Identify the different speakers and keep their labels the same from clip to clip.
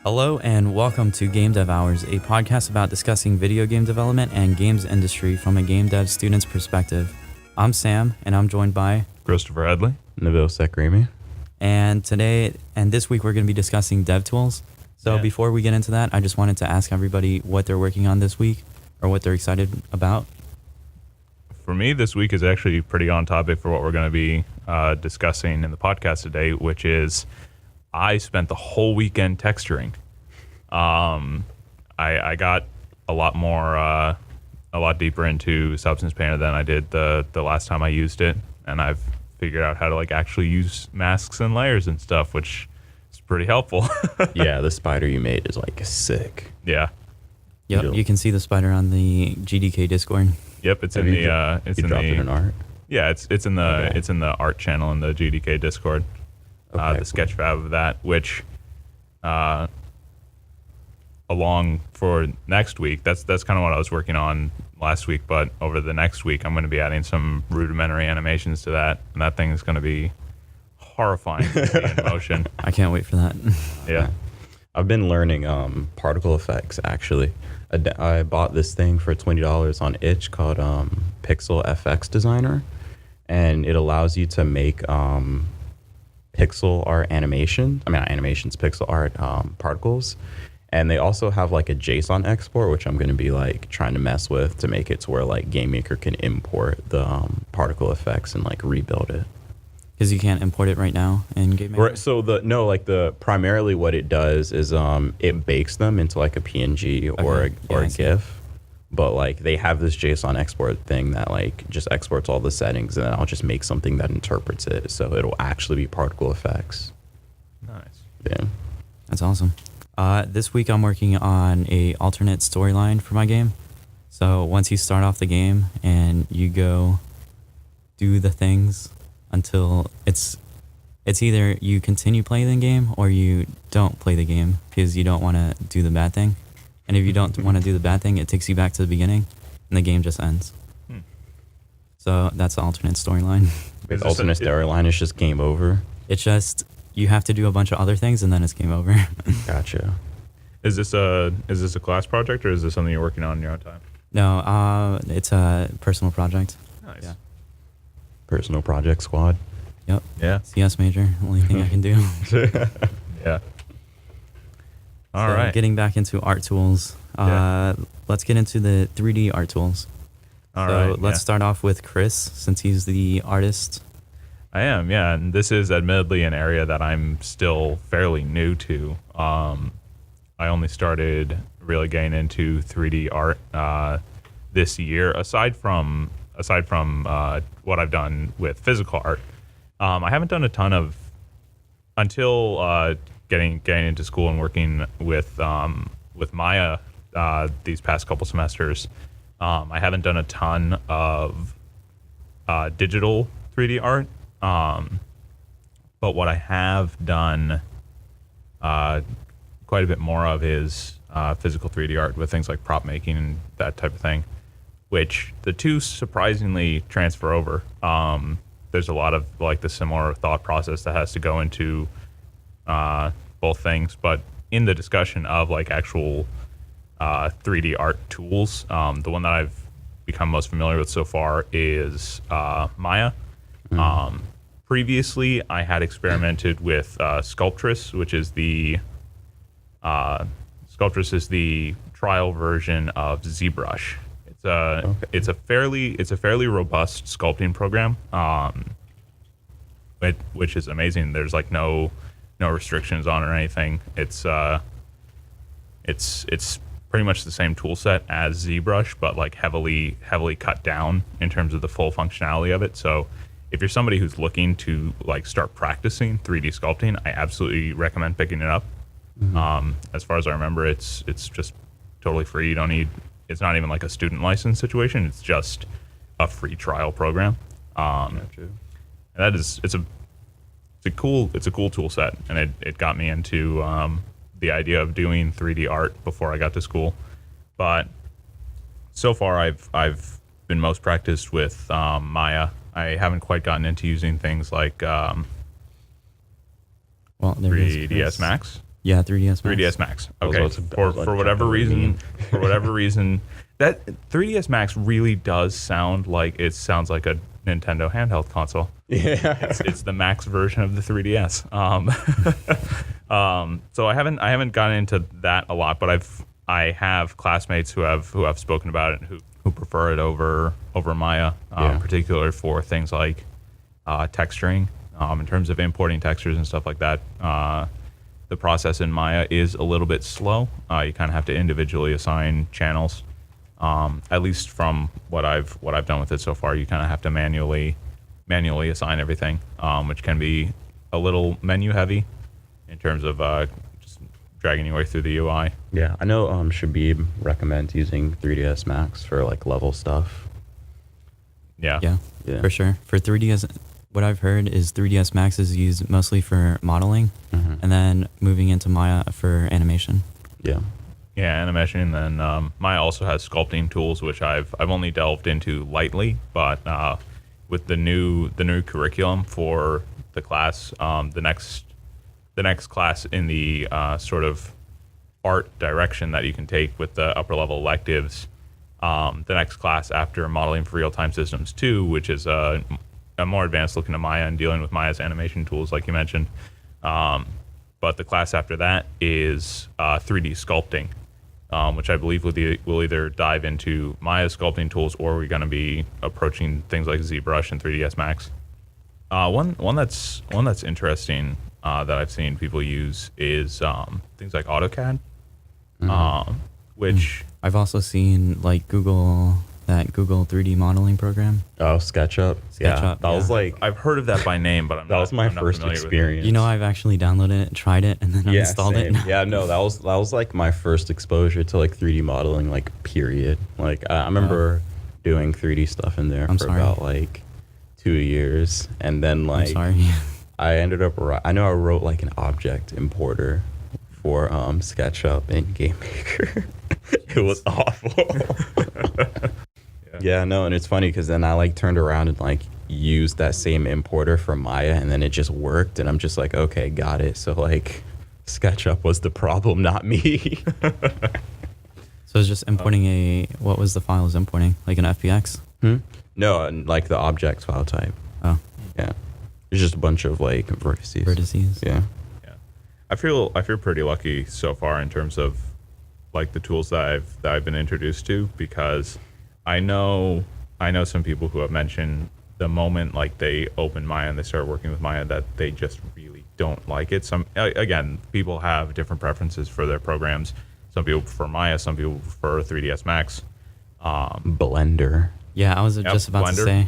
Speaker 1: Hello and welcome to Gamedev Hours, a podcast about discussing video game development and games industry from a game dev student's perspective. I'm Sam, and I'm joined by
Speaker 2: Christopher Headley,
Speaker 3: Nabil Sekrimi.
Speaker 1: And this week we're going to be discussing dev tools. So before we get into that, I just wanted to ask everybody what they're working on this week or what they're excited about.
Speaker 2: For me, this week is actually pretty on topic for what we're going to be discussing in the podcast today, which is I spent the whole weekend texturing. I got a lot deeper into Substance Painter than I did the last time I used it, and I've figured out how to actually use masks and layers and stuff, which is pretty helpful.
Speaker 3: Yeah, the spider you made is sick.
Speaker 2: Yeah.
Speaker 1: Yep, you can see the spider on the GDK Discord.
Speaker 2: Yep, it's
Speaker 3: Have
Speaker 2: in
Speaker 3: you
Speaker 2: the it's
Speaker 3: you
Speaker 2: in
Speaker 3: dropped
Speaker 2: the
Speaker 3: it in art.
Speaker 2: Yeah, it's in the
Speaker 3: Okay.
Speaker 2: it's in the art channel in the GDK Discord.
Speaker 3: Okay,
Speaker 2: The
Speaker 3: cool.
Speaker 2: sketch fab of that, which along for next week, that's kind of what I was working on last week, but over the next week I'm going to be adding some rudimentary animations to that, and that thing is going to be horrifying to see in motion.
Speaker 1: I can't wait for that.
Speaker 2: Yeah.
Speaker 3: I've been learning particle effects, actually. I bought this thing for $20 on itch called Pixel FX Designer, and it allows you to make pixel art pixel art particles. And they also have a JSON export, which I'm going to be trying to mess with to make it to where GameMaker can import the particle effects and rebuild it.
Speaker 1: Because you can't import it right now in GameMaker?
Speaker 3: Right, so primarily what it does is it bakes them into a PNG or a GIF, but they have this JSON export thing that just exports all the settings, and then I'll just make something that interprets it, so it'll actually be particle effects.
Speaker 2: Nice.
Speaker 3: Yeah.
Speaker 1: That's awesome. This week I'm working on a alternate storyline for my game. So once you start off the game and you go do the things until it's either you continue playing the game or you don't play the game because you don't want to do the bad thing. And if you don't want to do the bad thing, it takes you back to the beginning and the game just ends. So that's the alternate storyline.
Speaker 3: The alternate storyline is just game over.
Speaker 1: It's just you have to do a bunch of other things and then it's game over.
Speaker 3: Gotcha.
Speaker 2: Is this a class project, or is this something you're working on in your own time?
Speaker 1: No, it's a personal project.
Speaker 2: Nice.
Speaker 1: Yeah.
Speaker 3: Personal project squad.
Speaker 1: Yep.
Speaker 2: Yeah.
Speaker 1: CS major, only thing I can do.
Speaker 2: Yeah. All right.
Speaker 1: Getting back into art tools. Let's get into the 3D art tools.
Speaker 2: All right.
Speaker 1: Let's start off with Chris, since he's the artist.
Speaker 2: I am, yeah, and this is admittedly an area that I'm still fairly new to. I only started really getting into 3D art this year. Aside from what I've done with physical art, I haven't done a ton of until getting into school and working with Maya these past couple semesters. I haven't done a ton of digital 3D art. But what I have done quite a bit more of is physical 3D art with things like prop making and that type of thing, which the two surprisingly transfer over. There's a lot of the similar thought process that has to go into both things, but in the discussion of actual 3D art tools, the one that I've become most familiar with so far is Maya. Previously, I had experimented with Sculptress, which is the trial version of ZBrush. It's a fairly robust sculpting program, which is amazing. There's no restrictions on it or anything. It's pretty much the same tool set as ZBrush, but heavily cut down in terms of the full functionality of it. So if you're somebody who's looking to start practicing 3D sculpting, I absolutely recommend picking it up. As far as I remember, it's just totally free. You don't need. It's not even a student license situation. It's just a free trial program. And that is it's a cool tool set, and it got me into the idea of doing 3D art before I got to school. But so far, I've been most practiced with Maya. I haven't quite gotten into using things like 3ds Max.
Speaker 1: Yeah, 3ds Max.
Speaker 2: 3ds Max.
Speaker 3: I was
Speaker 2: Okay.
Speaker 3: about to- I
Speaker 2: For
Speaker 3: was about to
Speaker 2: whatever
Speaker 3: jump over
Speaker 2: reason,
Speaker 3: meme.
Speaker 2: for whatever reason, that 3ds Max really does sound like a Nintendo handheld console.
Speaker 3: Yeah.
Speaker 2: It's the Max version of the 3ds. So I haven't gotten into that a lot, but I have classmates who have spoken about it and who prefer it over Maya,
Speaker 3: Yeah.
Speaker 2: particularly for things like texturing, in terms of importing textures and stuff like that. The process in Maya is a little bit slow. You kind of have to individually assign channels. At least from what I've done with it so far, you kind of have to manually assign everything, which can be a little menu heavy in terms of just dragging your way through the UI.
Speaker 3: Yeah, I know Shabib recommends using 3ds Max for like level stuff.
Speaker 2: Yeah.
Speaker 1: Yeah, for sure. For 3ds, what I've heard is 3ds Max is used mostly for modeling, and then moving into Maya for animation.
Speaker 3: Yeah.
Speaker 2: Yeah, animation. And then Maya also has sculpting tools, which I've only delved into lightly, but with the new curriculum for the class, the next class in the sort of art direction that you can take with the upper level electives, the next class after modeling for real-time systems 2, which is a more advanced look into Maya and dealing with Maya's animation tools, like you mentioned. But the class after that is 3D sculpting, which I believe will either dive into Maya's sculpting tools, or we're going to be approaching things like ZBrush and 3ds Max. One that's interesting that I've seen people use is things like AutoCAD, which
Speaker 1: I've also seen like Google 3D modeling program.
Speaker 3: Oh, SketchUp. Yeah,
Speaker 1: SketchUp,
Speaker 3: that was
Speaker 1: yeah.
Speaker 3: like
Speaker 2: I've heard of that by name, but I'm
Speaker 3: that
Speaker 2: not,
Speaker 3: was my
Speaker 2: I'm not
Speaker 3: first
Speaker 2: familiar with it.
Speaker 3: experience.
Speaker 1: You know, I've actually downloaded it, tried it, and then I installed
Speaker 3: same.
Speaker 1: it.
Speaker 3: Yeah, no, that was like my first exposure to like 3D modeling, like period. Like I remember doing 3D stuff in there
Speaker 1: I'm
Speaker 3: for
Speaker 1: sorry.
Speaker 3: about like 2 years, and then
Speaker 1: I'm
Speaker 3: like
Speaker 1: sorry.
Speaker 3: I ended up I know I wrote like an object importer for SketchUp and GameMaker. It was awful. Yeah, no, and it's funny because then I like turned around and like used that same importer for Maya, and then it just worked, and I'm just like, okay, got it. So like, SketchUp was the problem, not me.
Speaker 1: So it's just importing what was the file it was importing? Like an FBX?
Speaker 3: No, and like the object file type.
Speaker 1: Oh,
Speaker 3: Yeah, it's just a bunch of like vertices.
Speaker 1: vertices.
Speaker 3: Yeah.
Speaker 2: Yeah, I feel pretty lucky so far in terms of like the tools that I've been introduced to, because I know some people who have mentioned the moment like they open Maya and they start working with Maya that they just really don't like it. Some again, people have different preferences for their programs. Some people prefer Maya, some people prefer 3ds Max.
Speaker 3: Blender.
Speaker 1: Yeah, I was
Speaker 2: Yep,
Speaker 1: just about
Speaker 2: Blender.
Speaker 1: to say.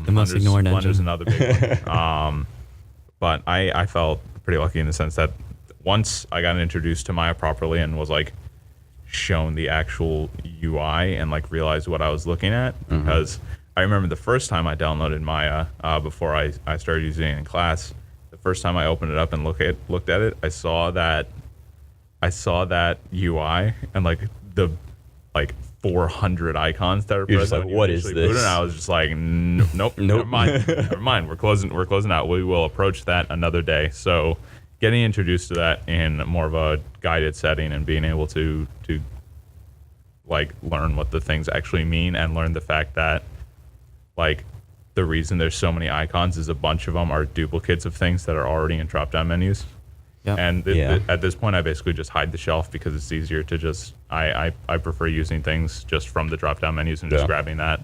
Speaker 1: The most ignored
Speaker 2: Blender's
Speaker 1: engine.
Speaker 2: another big one. But I felt pretty lucky in the sense that once I got introduced to Maya properly and was like shown the actual UI and like realized what I was looking at, because I remember the first time I downloaded Maya before I started using it in class. The first time I opened it up and looked at it, I saw that UI and like the 400 icons that are
Speaker 3: You're just
Speaker 2: present.
Speaker 3: like,
Speaker 2: when you
Speaker 3: what is
Speaker 2: initially boot it,
Speaker 3: this?
Speaker 2: and I was just like, nope, never mind, never mind. We're closing out. We will approach that another day. So, getting introduced to that in more of a guided setting and being able to like learn what the things actually mean and learn the fact that like the reason there's so many icons is a bunch of them are duplicates of things that are already in drop-down menus.
Speaker 1: Yep.
Speaker 2: And at this point, I basically just hide the shelf because it's easier to just I prefer using things just from the drop-down menus and just
Speaker 3: Yeah.
Speaker 2: grabbing that.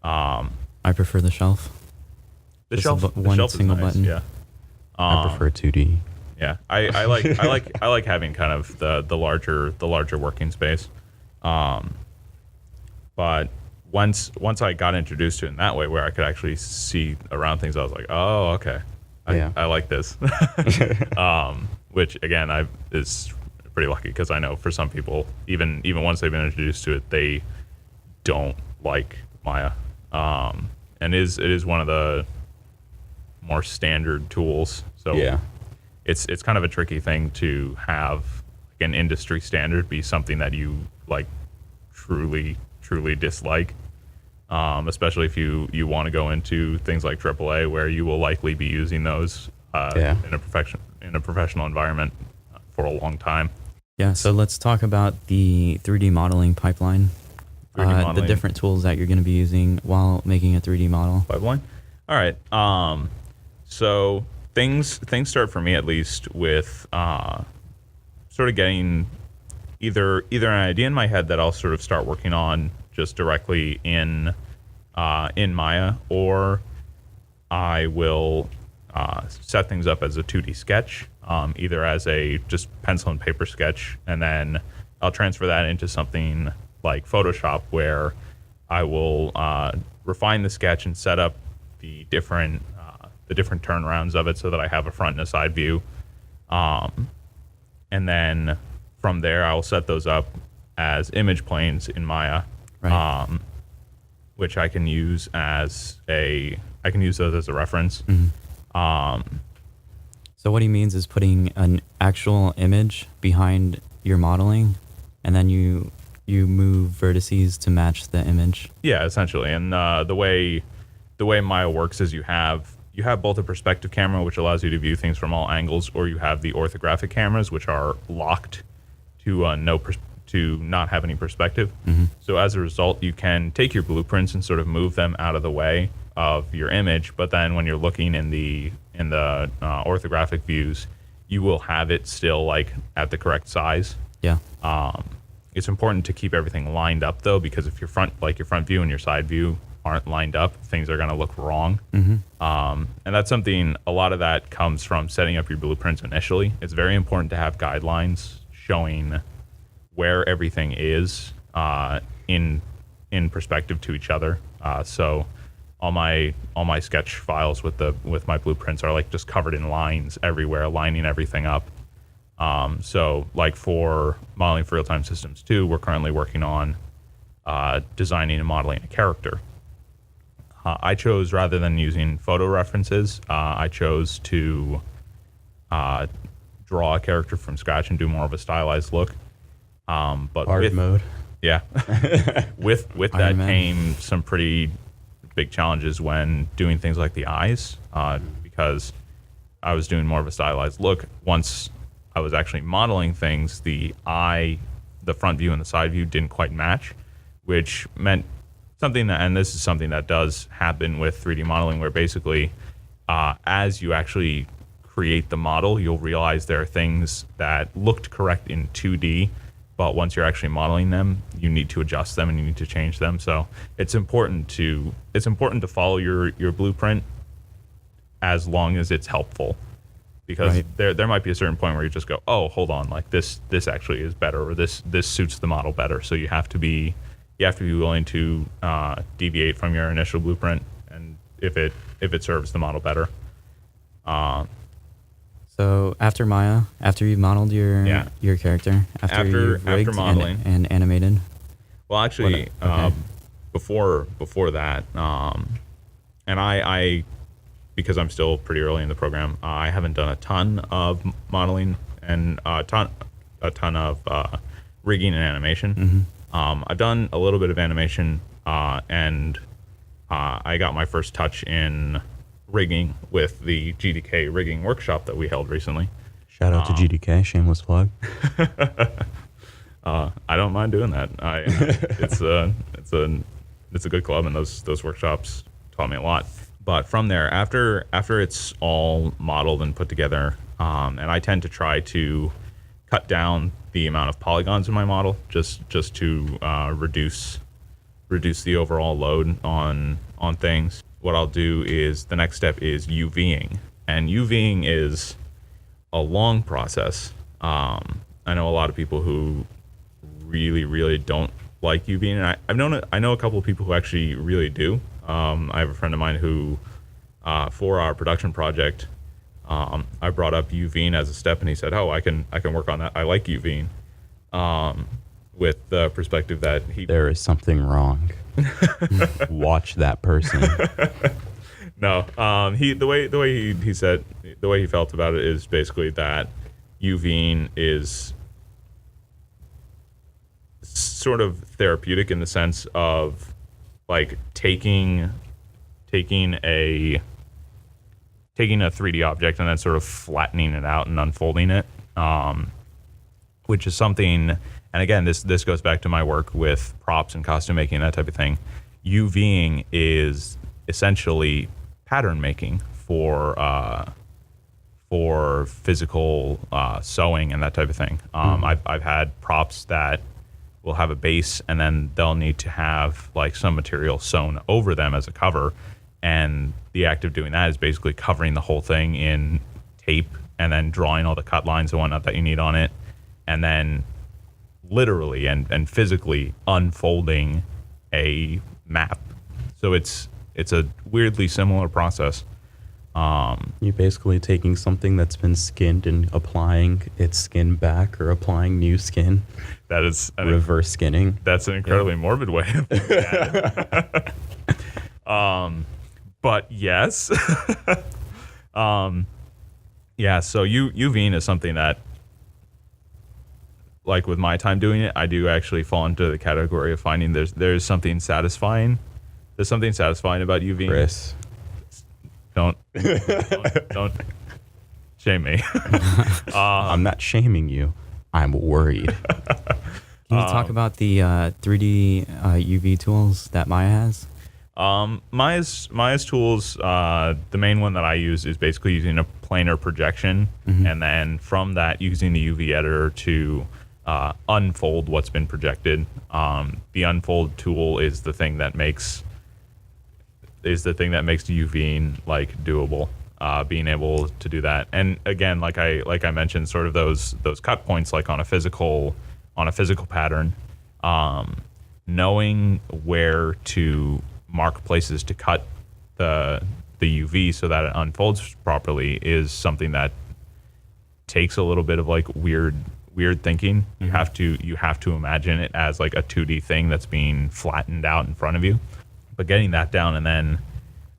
Speaker 1: I prefer the shelf.
Speaker 2: The
Speaker 1: Just
Speaker 2: shelf,
Speaker 1: one
Speaker 2: is
Speaker 1: single
Speaker 2: nice,
Speaker 1: button.
Speaker 2: Yeah,
Speaker 3: I prefer 2D.
Speaker 2: yeah. I like having kind of the larger working space. But once I got introduced to it in that way, where I could actually see around things, I was like, oh, okay. I like this. Which again, is pretty lucky because I know for some people, even once they've been introduced to it, they don't like Maya. And it is one of the more standard tools. So
Speaker 3: Yeah.
Speaker 2: it's kind of a tricky thing to have like an industry standard be something that you like truly dislike. Especially if you want to go into things like AAA, where you will likely be using those in a professional environment for a long time.
Speaker 1: Yeah, so let's talk about the 3D modeling pipeline.
Speaker 2: 3D modeling.
Speaker 1: The different tools that you're going to be using while making a 3D model.
Speaker 2: Pipeline. All right. So things start for me at least with sort of getting either an idea in my head that I'll sort of start working on just directly in Maya, or I will set things up as a 2D sketch, either as a just pencil and paper sketch, and then I'll transfer that into something like Photoshop, where I will refine the sketch and set up the different turnarounds of it so that I have a front and a side view. And then from there, I'll set those up as image planes in Maya,
Speaker 1: Right.
Speaker 2: which I can use those as a reference.
Speaker 1: So what he means is putting an actual image behind your modeling, and then you move vertices to match the image.
Speaker 2: Yeah, essentially. And the way Maya works is you have both a perspective camera, which allows you to view things from all angles, or you have the orthographic cameras, which are locked to not have any perspective. So as a result, you can take your blueprints and sort of move them out of the way of your image. But then when you're looking in the orthographic views, you will have it still like at the correct size.
Speaker 1: Yeah.
Speaker 2: It's important to keep everything lined up though, because if your front view and your side view aren't lined up, things are going to look wrong. And that's something, a lot of that comes from setting up your blueprints initially. It's very important to have guidelines showing where everything is in perspective to each other. So all my sketch files with my blueprints are like just covered in lines everywhere, lining everything up. So like for modeling for real-time systems 2, we're currently working on designing and modeling a character. I chose, rather than using photo references, I chose to draw a character from scratch and do more of a stylized look. But
Speaker 3: Hard mode.
Speaker 2: Yeah. with that
Speaker 1: Iron Man.
Speaker 2: came some pretty big challenges when doing things like the eyes, because I was doing more of a stylized look. Once I was actually modeling things, the front view and the side view didn't quite match, which meant something that, and this is something that does happen with 3D modeling, where basically as you actually create the model, you'll realize there are things that looked correct in 2D, but once you're actually modeling them, you need to adjust them and you need to change them. So it's important to follow your blueprint as long as it's helpful, because
Speaker 1: Right.
Speaker 2: there might be a certain point where you just go, oh, hold on, like this actually is better, or this suits the model better. So you have to be willing to deviate from your initial blueprint, and if it serves the model better.
Speaker 1: So after Maya, after you've modeled your character, after you've rigged
Speaker 2: after modeling
Speaker 1: and animated.
Speaker 2: Well, actually,
Speaker 1: Okay.
Speaker 2: before that, and I because I'm still pretty early in the program, I haven't done a ton of modeling and a ton of rigging and animation. I've done a little bit of animation, and I got my first touch in rigging with the GDK rigging workshop that we held recently.
Speaker 3: Shout out to GDK, shameless plug.
Speaker 2: I don't mind doing that. It's a good club, and those workshops taught me a lot. But from there, after it's all modeled and put together, and I tend to try to cut down the amount of polygons in my model just to reduce the overall load on things. What I'll do is, the next step is UVing, and UVing is a long process. I know a lot of people who really don't like UVing, and I know a couple of people who actually really do. I have a friend of mine who, for our production project, I brought up UVing as a step, and he said, "Oh, I can work on that. I like UVing," with the perspective that
Speaker 3: There is something wrong. Watch that person.
Speaker 2: No, the way he said, the way he felt about it is basically that UVing is sort of therapeutic in the sense of like taking a 3D object and then sort of flattening it out and unfolding it. which is something, and again, this goes back to my work with props and costume making, that type of thing. UVing is essentially pattern making for physical sewing and that type of thing. I've had props that will have a base, and then they'll need to have like some material sewn over them as a cover, and the act of doing that is basically covering the whole thing in tape and then drawing all the cut lines and whatnot that you need on it, and then literally and physically unfolding a map. So it's a weirdly similar process.
Speaker 3: You're basically taking something that's been skinned and applying its skin back, or applying new skin.
Speaker 2: That is
Speaker 3: reverse skinning.
Speaker 2: That's an incredibly morbid way of looking at it. But yes. Yeah, so UVing is something that, like with my time doing it, I do actually fall into the category of finding there's something satisfying. There's something satisfying about UVing.
Speaker 3: Chris.
Speaker 2: Don't shame me.
Speaker 3: I'm not shaming you. I'm worried.
Speaker 1: Can you talk about the 3D UV tools that Maya has?
Speaker 2: Maya's tools, the main one that I use is basically using a planar projection, and then from that using the UV editor to unfold what's been projected. The unfold tool is the thing that makes the UVing like doable. Being able to do that, and again, like I mentioned, sort of those cut points, like on a physical pattern, knowing where to mark places to cut the UV so that it unfolds properly is something that takes a little bit of like weird thinking. You have to imagine it as like a 2D thing that's being flattened out in front of you. But getting that down, and then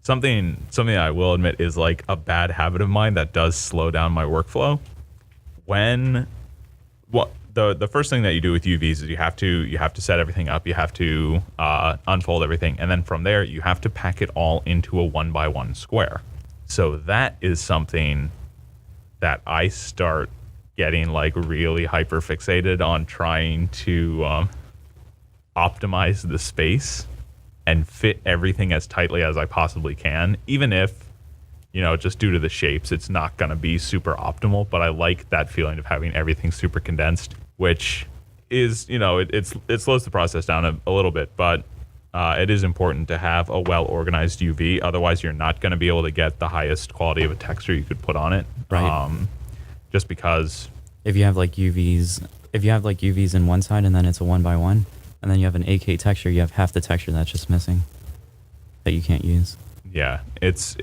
Speaker 2: something I will admit is like a bad habit of mine that does slow down my workflow. The first thing that you do with UVs is you have to set everything up. You have to unfold everything, and then from there you have to pack it all into a 1x1 square. So that is something that I start getting like really hyper fixated on, trying to optimize the space and fit everything as tightly as I possibly can, even if, just due to the shapes, it's not going to be super optimal. But I like that feeling of having everything super condensed, which is, it slows the process down a little bit, but it is important to have a well-organized UV. Otherwise, you're not going to be able to get the highest quality of a texture you could put on it.
Speaker 1: Right.
Speaker 2: Just because
Speaker 1: if you have like UVs in one side and then it's a 1x1, and then you have an AK texture, you have half the texture that's just missing that you can't use.
Speaker 2: Yeah, it's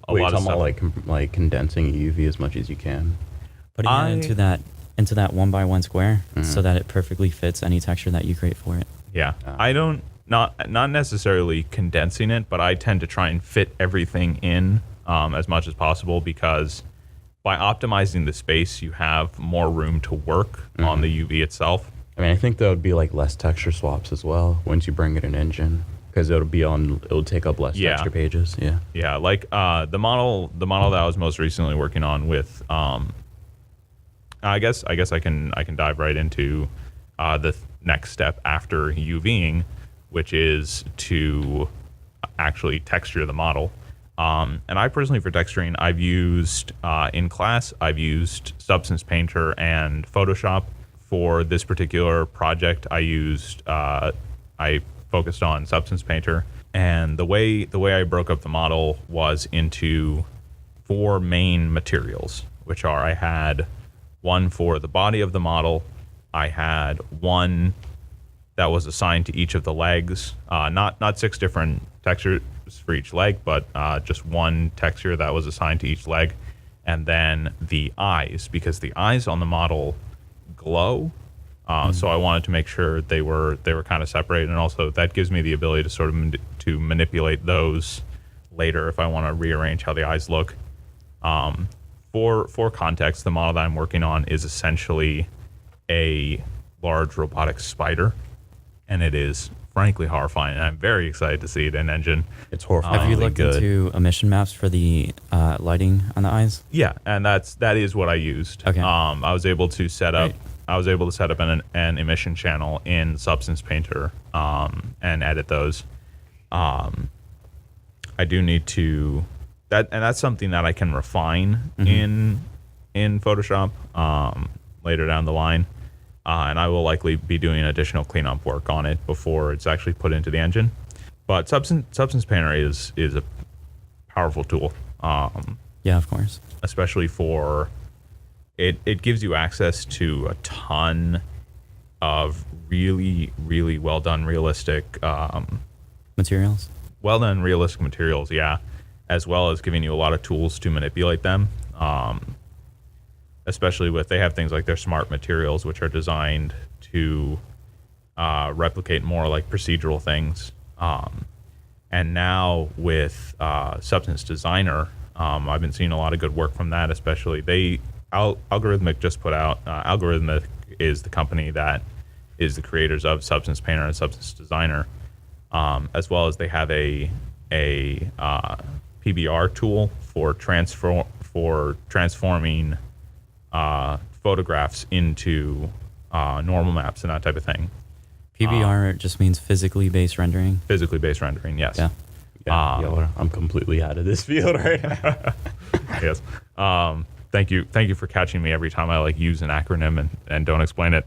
Speaker 2: a
Speaker 3: Wait,
Speaker 2: lot of stuff.
Speaker 3: like condensing UV as much as you can.
Speaker 1: Putting it into that 1x1 square so that it perfectly fits any texture that you create for it.
Speaker 2: Yeah, I don't not necessarily condensing it, but I tend to try and fit everything in as much as possible, because by optimizing the space, you have more room to work on the UV itself.
Speaker 3: I mean, I think there would be like less texture swaps as well once you bring it in engine, because it'll take up less texture pages. Yeah.
Speaker 2: Yeah, like the model that I was most recently working on with, I guess I can dive right into the next step after UVing, which is to actually texture the model. And I personally, for texturing, I've used in class, I've used Substance Painter and Photoshop. For this particular project, I focused on Substance Painter, and the way I broke up the model was into 4 main materials, which are, I had one for the body of the model, I had one that was assigned to each of the legs, not 6 different textures for each leg, but just one texture that was assigned to each leg, and then the eyes, because the eyes on the model glow. So I wanted to make sure they were kind of separated, and also that gives me the ability to sort of to manipulate those later if I want to rearrange how the eyes look. For context, the model that I'm working on is essentially a large robotic spider, and it is frankly horrifying, and I'm very excited to see it in engine.
Speaker 3: It's horrifying.
Speaker 1: Have you looked into emission maps for the lighting on the eyes?
Speaker 2: Yeah, and that is what I used.
Speaker 1: Okay.
Speaker 2: I was able to set up I was able to set up an emission channel in Substance Painter and edit those. I do need to that's something that I can refine in Photoshop later down the line, and I will likely be doing additional cleanup work on it before it's actually put into the engine. But Substance Painter is a powerful tool.
Speaker 1: Yeah, of course.
Speaker 2: Especially for it gives you access to a ton of really, really well done realistic
Speaker 1: Materials.
Speaker 2: well done realistic materials, yeah, as well as giving you a lot of tools to manipulate them. Especially they have things like their smart materials, which are designed to replicate more like procedural things. And now with Substance Designer, I've been seeing a lot of good work from that, especially Allegorithmic just put out, Allegorithmic is the company that is the creators of Substance Painter and Substance Designer, as well as they have a PBR tool for transforming photographs into normal maps and that type of thing.
Speaker 1: PBR just means physically based rendering.
Speaker 2: Physically based rendering, yes.
Speaker 1: Yeah.
Speaker 3: Yeah, I'm completely out of this field right now.
Speaker 2: Yes. Thank you for catching me every time I like use an acronym and don't explain it.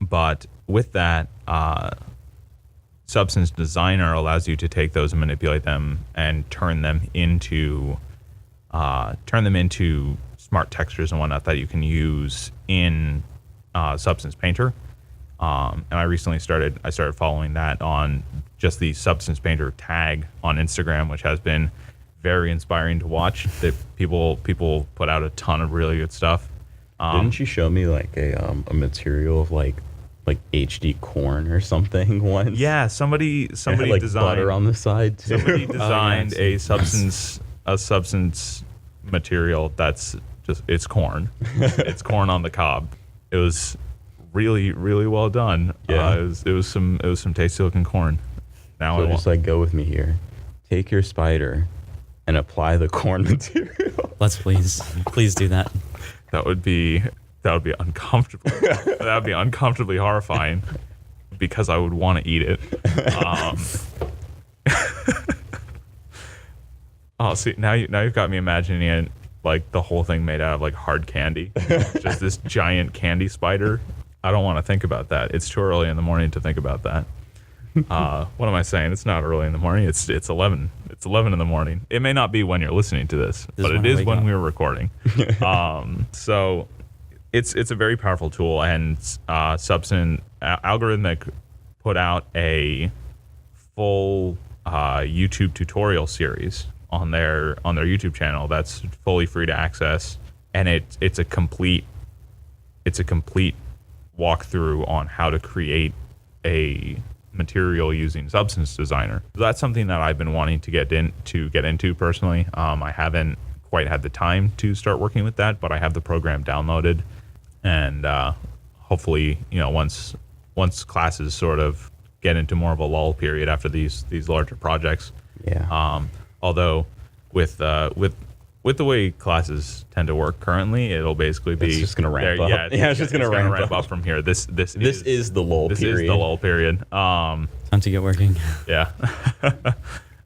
Speaker 2: But with that, Substance Designer allows you to take those and manipulate them and turn them into smart textures and whatnot that you can use in Substance Painter. And I recently started following that on just the Substance Painter tag on Instagram, which has been very inspiring to watch. That people put out a ton of really good stuff.
Speaker 3: Didn't you show me like a material of like HD corn or something once?
Speaker 2: Yeah, somebody
Speaker 3: had, like,
Speaker 2: designed
Speaker 3: butter on the side too.
Speaker 2: Somebody designed a substance material that's just it's corn. It's corn on the cob. It was really, really well done.
Speaker 3: Yeah.
Speaker 2: It was some tasty looking corn. Now
Speaker 3: So
Speaker 2: I
Speaker 3: just like go with me here. Take your spider and apply the corn material.
Speaker 1: Let's please do that.
Speaker 2: that would be uncomfortable. That would be uncomfortably horrifying because I would want to eat it. Oh, see, now you've got me imagining it like the whole thing made out of like hard candy, just this giant candy spider. I don't want to think about that. It's too early in the morning to think about that. What am I saying? It's not early in the morning. It's 11. It's 11 in the morning. It may not be when you're listening to this, but it is when we were recording. So it's a very powerful tool, and Allegorithmic put out a full YouTube tutorial series on their YouTube channel that's fully free to access, and it's a complete walkthrough on how to create a material using Substance Designer. So that's something that I've been wanting to get into personally. I haven't quite had the time to start working with that, but I have the program downloaded, and hopefully, once classes sort of get into more of a lull period after these larger projects.
Speaker 3: Yeah.
Speaker 2: Although with the way classes tend to work currently, it'll basically be
Speaker 3: It's just gonna ramp up.
Speaker 2: Yeah,
Speaker 3: It's just gonna ramp
Speaker 2: up from here. This
Speaker 3: is the lull
Speaker 2: this
Speaker 3: period.
Speaker 2: is the lull period.
Speaker 1: Time to get working.
Speaker 2: Yeah.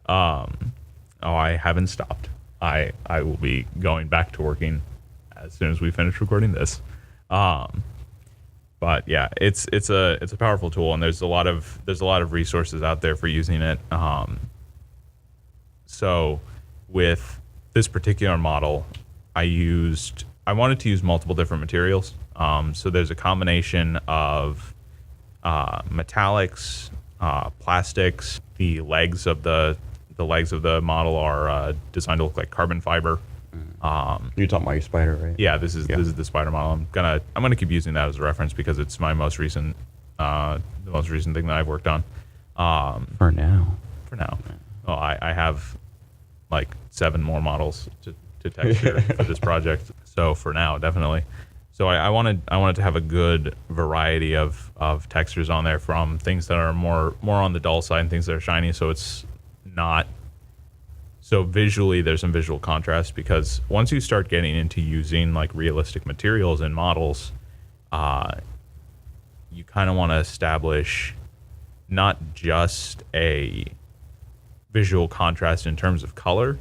Speaker 2: I haven't stopped. I will be going back to working as soon as we finish recording this. But yeah, it's a powerful tool, and there's a lot of resources out there for using it. So with this particular model, I wanted to use multiple different materials. So there's a combination of metallics, plastics. The legs of the model are designed to look like carbon fiber.
Speaker 3: You're talking about your spider, right?
Speaker 2: Yeah, this is the spider model. I'm gonna keep using that as a reference because it's my most recent thing that I've worked on.
Speaker 3: For now.
Speaker 2: Well, I have like 7 more models to texture for this project. So for now, definitely. So I wanted to have a good variety of textures on there, from things that are more on the dull side and things that are shiny. So it's not So visually, there's some visual contrast because once you start getting into using like realistic materials and models, you kind of want to establish not just a visual contrast in terms of color,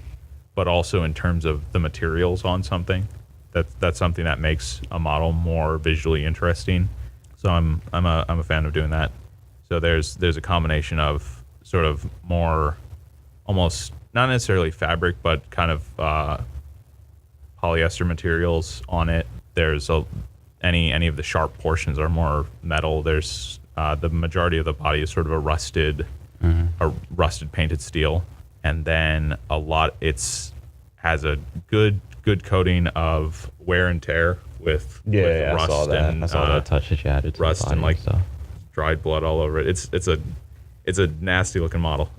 Speaker 2: but also in terms of the materials on something. That's something that makes a model more visually interesting. So I'm a fan of doing that. So there's a combination of sort of more almost not necessarily fabric, but kind of polyester materials on it. There's any of the sharp portions are more metal. There's the majority of the body is sort of a rusted painted steel, and then has a good coating of wear and tear with
Speaker 3: Yeah,
Speaker 2: rust
Speaker 3: I saw that.
Speaker 2: and
Speaker 3: I saw that touch that you added to
Speaker 2: rust
Speaker 3: the body
Speaker 2: and like
Speaker 3: stuff.
Speaker 2: dried blood all over it. It's a nasty looking model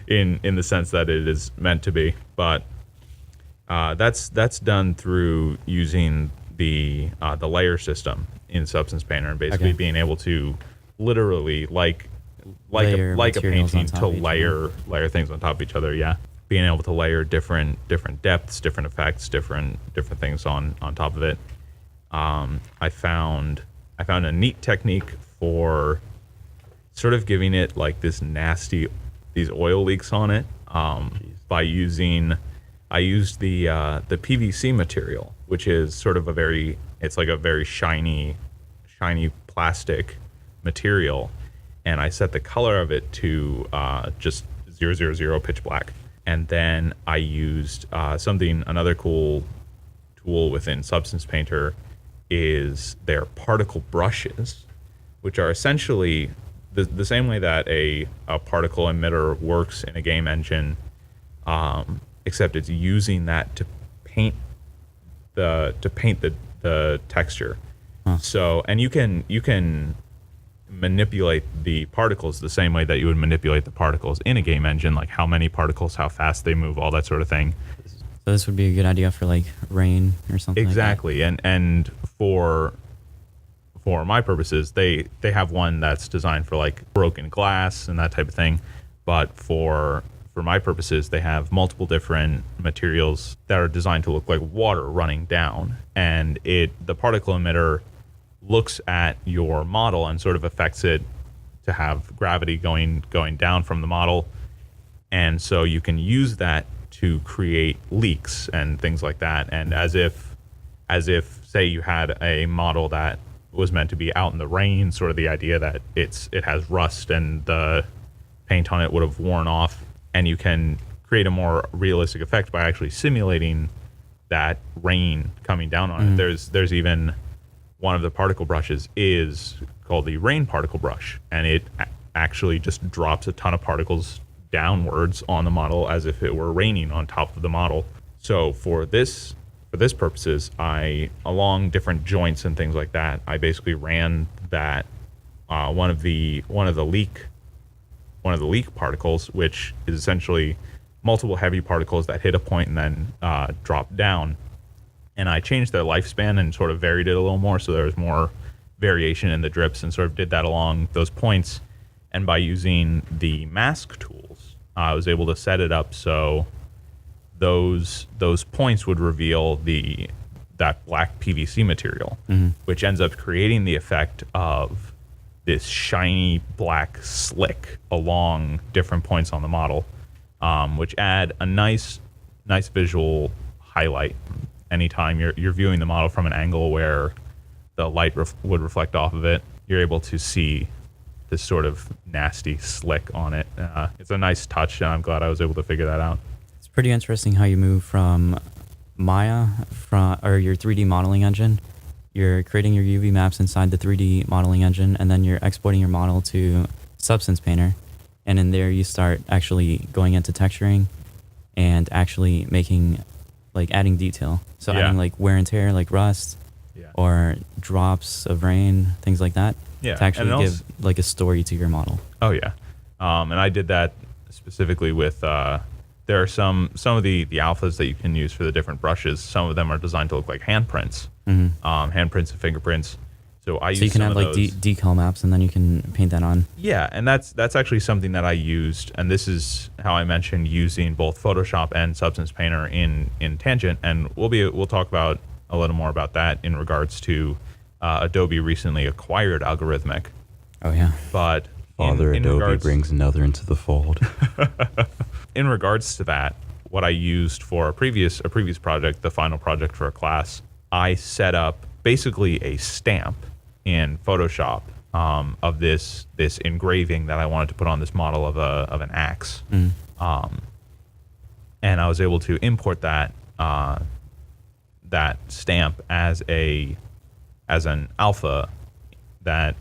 Speaker 2: in the sense that it is meant to be, but that's done through using the layer system in Substance Painter and basically being able to literally like
Speaker 1: Layer
Speaker 2: a
Speaker 1: materials on
Speaker 2: painting
Speaker 1: top
Speaker 2: to
Speaker 1: of each
Speaker 2: layer things on top of each other. Yeah, being able to layer different depths, different effects, different things on top of it. I found a neat technique for sort of giving it like these oil leaks on it by using. I used the PVC material, which is sort of a very shiny plastic material, and I set the color of it to just 000 pitch black. And then I used another cool tool within Substance Painter is their particle brushes, which are essentially the same way that a particle emitter works in a game engine, except it's using that to paint the texture. So, and you can manipulate the particles the same way that you would manipulate the particles in a game engine, like how many particles, how fast they move, all that sort of thing.
Speaker 1: So this would be a good idea for like rain or something.
Speaker 2: Exactly. And for my purposes, they have one that's designed for like broken glass and that type of thing. But for my purposes, they have multiple different materials that are designed to look like water running down. And the particle emitter looks at your model and sort of affects it to have gravity going down from the model. And so you can use that to create leaks and things like that. And as if say you had a model that was meant to be out in the rain, sort of the idea that it has rust and the paint on it would have worn off, and you can create a more realistic effect by actually simulating that rain coming down on it. There's even one of the particle brushes is called the rain particle brush, and it actually just drops a ton of particles downwards on the model as if it were raining on top of the model. So for this purposes, along different joints and things like that, I basically ran that one of the leak particles, which is essentially multiple heavy particles that hit a point and then drop down. And I changed their lifespan and sort of varied it a little more, so there was more variation in the drips, and sort of did that along those points. And by using the mask tools, I was able to set it up so those points would reveal that black PVC material, which ends up creating the effect of this shiny black slick along different points on the model, which add a nice visual highlight. Anytime you're viewing the model from an angle where the light would reflect off of it, you're able to see this sort of nasty slick on it. It's a nice touch, and I'm glad I was able to figure that out.
Speaker 1: It's pretty interesting how you move from Maya, or your 3D modeling engine. You're creating your UV maps inside the 3D modeling engine, and then you're exporting your model to Substance Painter. And in there, you start actually going into texturing and actually making, like, adding detail. So adding like wear and tear, like rust, or drops of rain, things like that, to actually give like a story to your model.
Speaker 2: Oh yeah, and I did that specifically with. There are some of the alphas that you can use for the different brushes. Some of them are designed to look like handprints, handprints and fingerprints. So I use
Speaker 1: So you can
Speaker 2: some
Speaker 1: have
Speaker 2: of
Speaker 1: like
Speaker 2: those.
Speaker 1: decal maps, and then you can paint that on.
Speaker 2: Yeah, and that's actually something that I used, and this is how I mentioned using both Photoshop and Substance Painter in Tangent, and we'll talk about a little more about that in regards to Adobe recently acquired Allegorithmic.
Speaker 1: Oh yeah.
Speaker 2: But
Speaker 3: Father
Speaker 2: in
Speaker 3: Adobe
Speaker 2: regards,
Speaker 3: brings another into the fold.
Speaker 2: in regards to that, what I used for a previous project, the final project for a class, I set up basically a stamp in Photoshop of this engraving that I wanted to put on this model of an axe, and I was able to import that stamp as an alpha that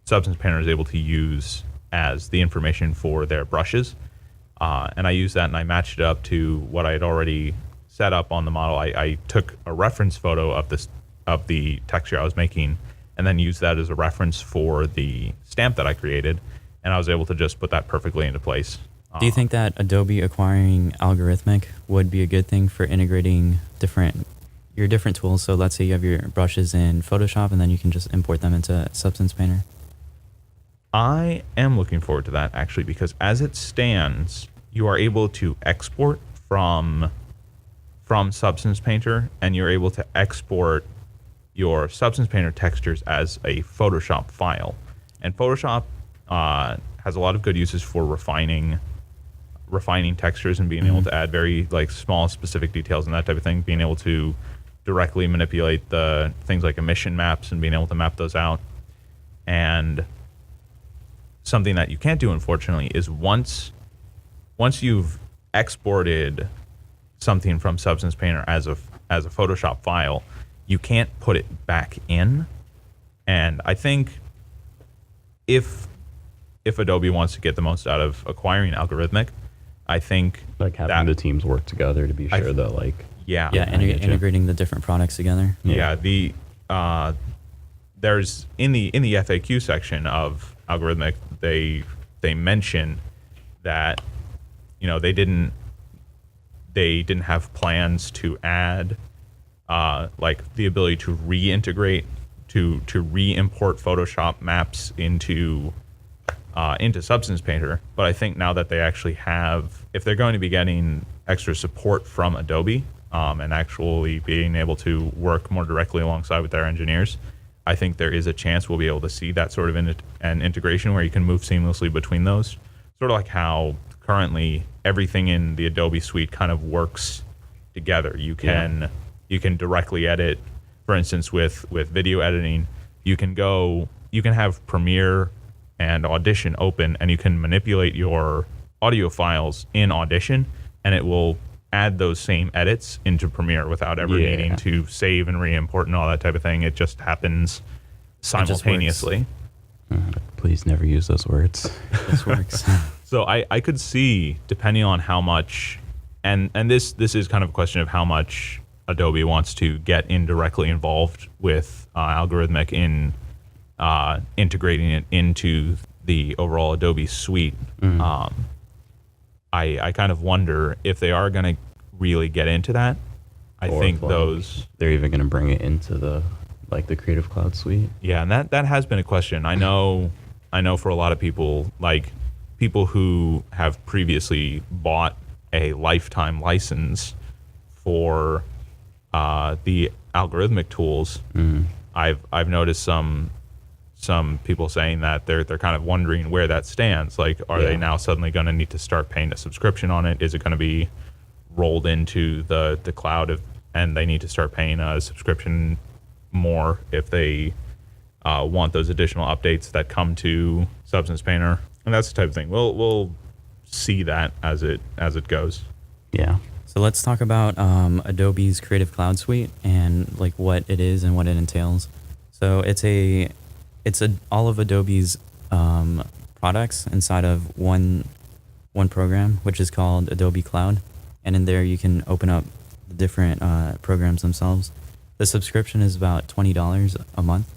Speaker 2: Substance Painter is able to use as the information for their brushes. And I used that and I matched it up to what I had already set up on the model. I took a reference photo of the texture I was making and then used that as a reference for the stamp that I created. And I was able to just put that perfectly into place.
Speaker 1: Do you think that Adobe acquiring Allegorithmic would be a good thing for integrating your different tools? So let's say you have your brushes in Photoshop and then you can just import them into Substance Painter.
Speaker 2: I am looking forward to that actually, because as it stands, you are able to export from Substance Painter, and you're able to export your Substance Painter textures as a Photoshop file. And Photoshop has a lot of good uses for refining textures and being able to add very like small specific details and that type of thing, being able to directly manipulate the things like emission maps and being able to map those out. And something that you can't do, unfortunately, is once you've exported something from Substance Painter as a Photoshop file, you can't put it back in. And I think if Adobe wants to get the most out of acquiring Allegorithmic, I think
Speaker 3: Like having the teams work together to be sure that like
Speaker 2: yeah,
Speaker 1: Integrating the different products together.
Speaker 2: yeah. There's in the FAQ section of Allegorithmic, they mention that they didn't have plans to add like the ability to reintegrate to re-import Photoshop maps into Substance Painter. But I think now that they actually have, if they're going to be getting extra support from Adobe and actually being able to work more directly alongside with their engineers, I think there is a chance we'll be able to see that sort of an integration where you can move seamlessly between those. Sort of like how currently everything in the Adobe suite kind of works together. You can directly edit, for instance, with video editing. You can have Premiere and Audition open, and you can manipulate your audio files in Audition, and it will add those same edits into Premiere without ever needing to save and re-import and all that type of thing. It just happens simultaneously.
Speaker 3: Please never use those words.
Speaker 1: This works.
Speaker 2: So I could see, depending on how much, and this is kind of a question of how much Adobe wants to get indirectly involved with Allegorithmic in integrating it into the overall Adobe suite. I kind of wonder if they are going to really get into that. I think
Speaker 3: they're even going to bring it into the Creative Cloud suite.
Speaker 2: Yeah, and that has been a question. I know for a lot of people, like people who have previously bought a lifetime license for the Allegorithmic tools, I've noticed some people saying that they're kind of wondering where that stands. Like, are they now suddenly going to need to start paying a subscription on it? Is it going to be rolled into the cloud and they need to start paying a subscription more if they want those additional updates that come to Substance Painter? And that's the type of thing. We'll see that as it goes. Yeah.
Speaker 1: So let's talk about Adobe's Creative Cloud Suite and like what it is and what it entails. So it's all of Adobe's products inside of one program, which is called Adobe Cloud. And in there you can open up the different programs themselves. The subscription is about $20 a month.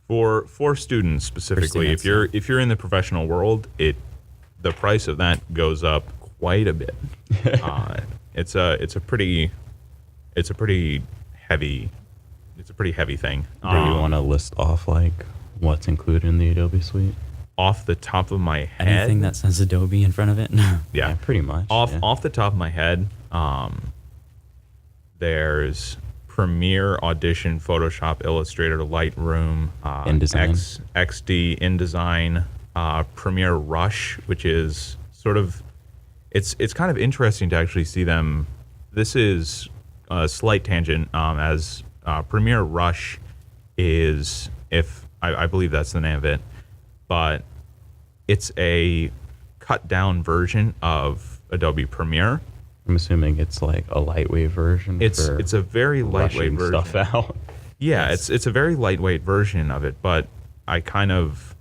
Speaker 2: For students specifically, if you're in the professional world, the price of that goes up quite a bit. It's a pretty heavy pretty heavy thing.
Speaker 3: Do you want to list off like what's included in the Adobe suite?
Speaker 2: Off the top of my head,
Speaker 1: Anything that says Adobe in front of it.
Speaker 2: yeah,
Speaker 3: Pretty much.
Speaker 2: off the top of my head, there's Premiere, Audition, Photoshop, Illustrator, Lightroom,
Speaker 3: InDesign.
Speaker 2: XD, InDesign, Premiere Rush, which is sort of it's kind of interesting to actually see them. This is a slight tangent, as Premiere Rush is, if I believe that's the name of it, but it's a cut down version of Adobe Premiere.
Speaker 3: I'm assuming it's like a lightweight version.
Speaker 2: It's a very lightweight
Speaker 3: rushing
Speaker 2: version.
Speaker 3: stuff out.
Speaker 2: Yeah, it's a very lightweight version of it, but I kind of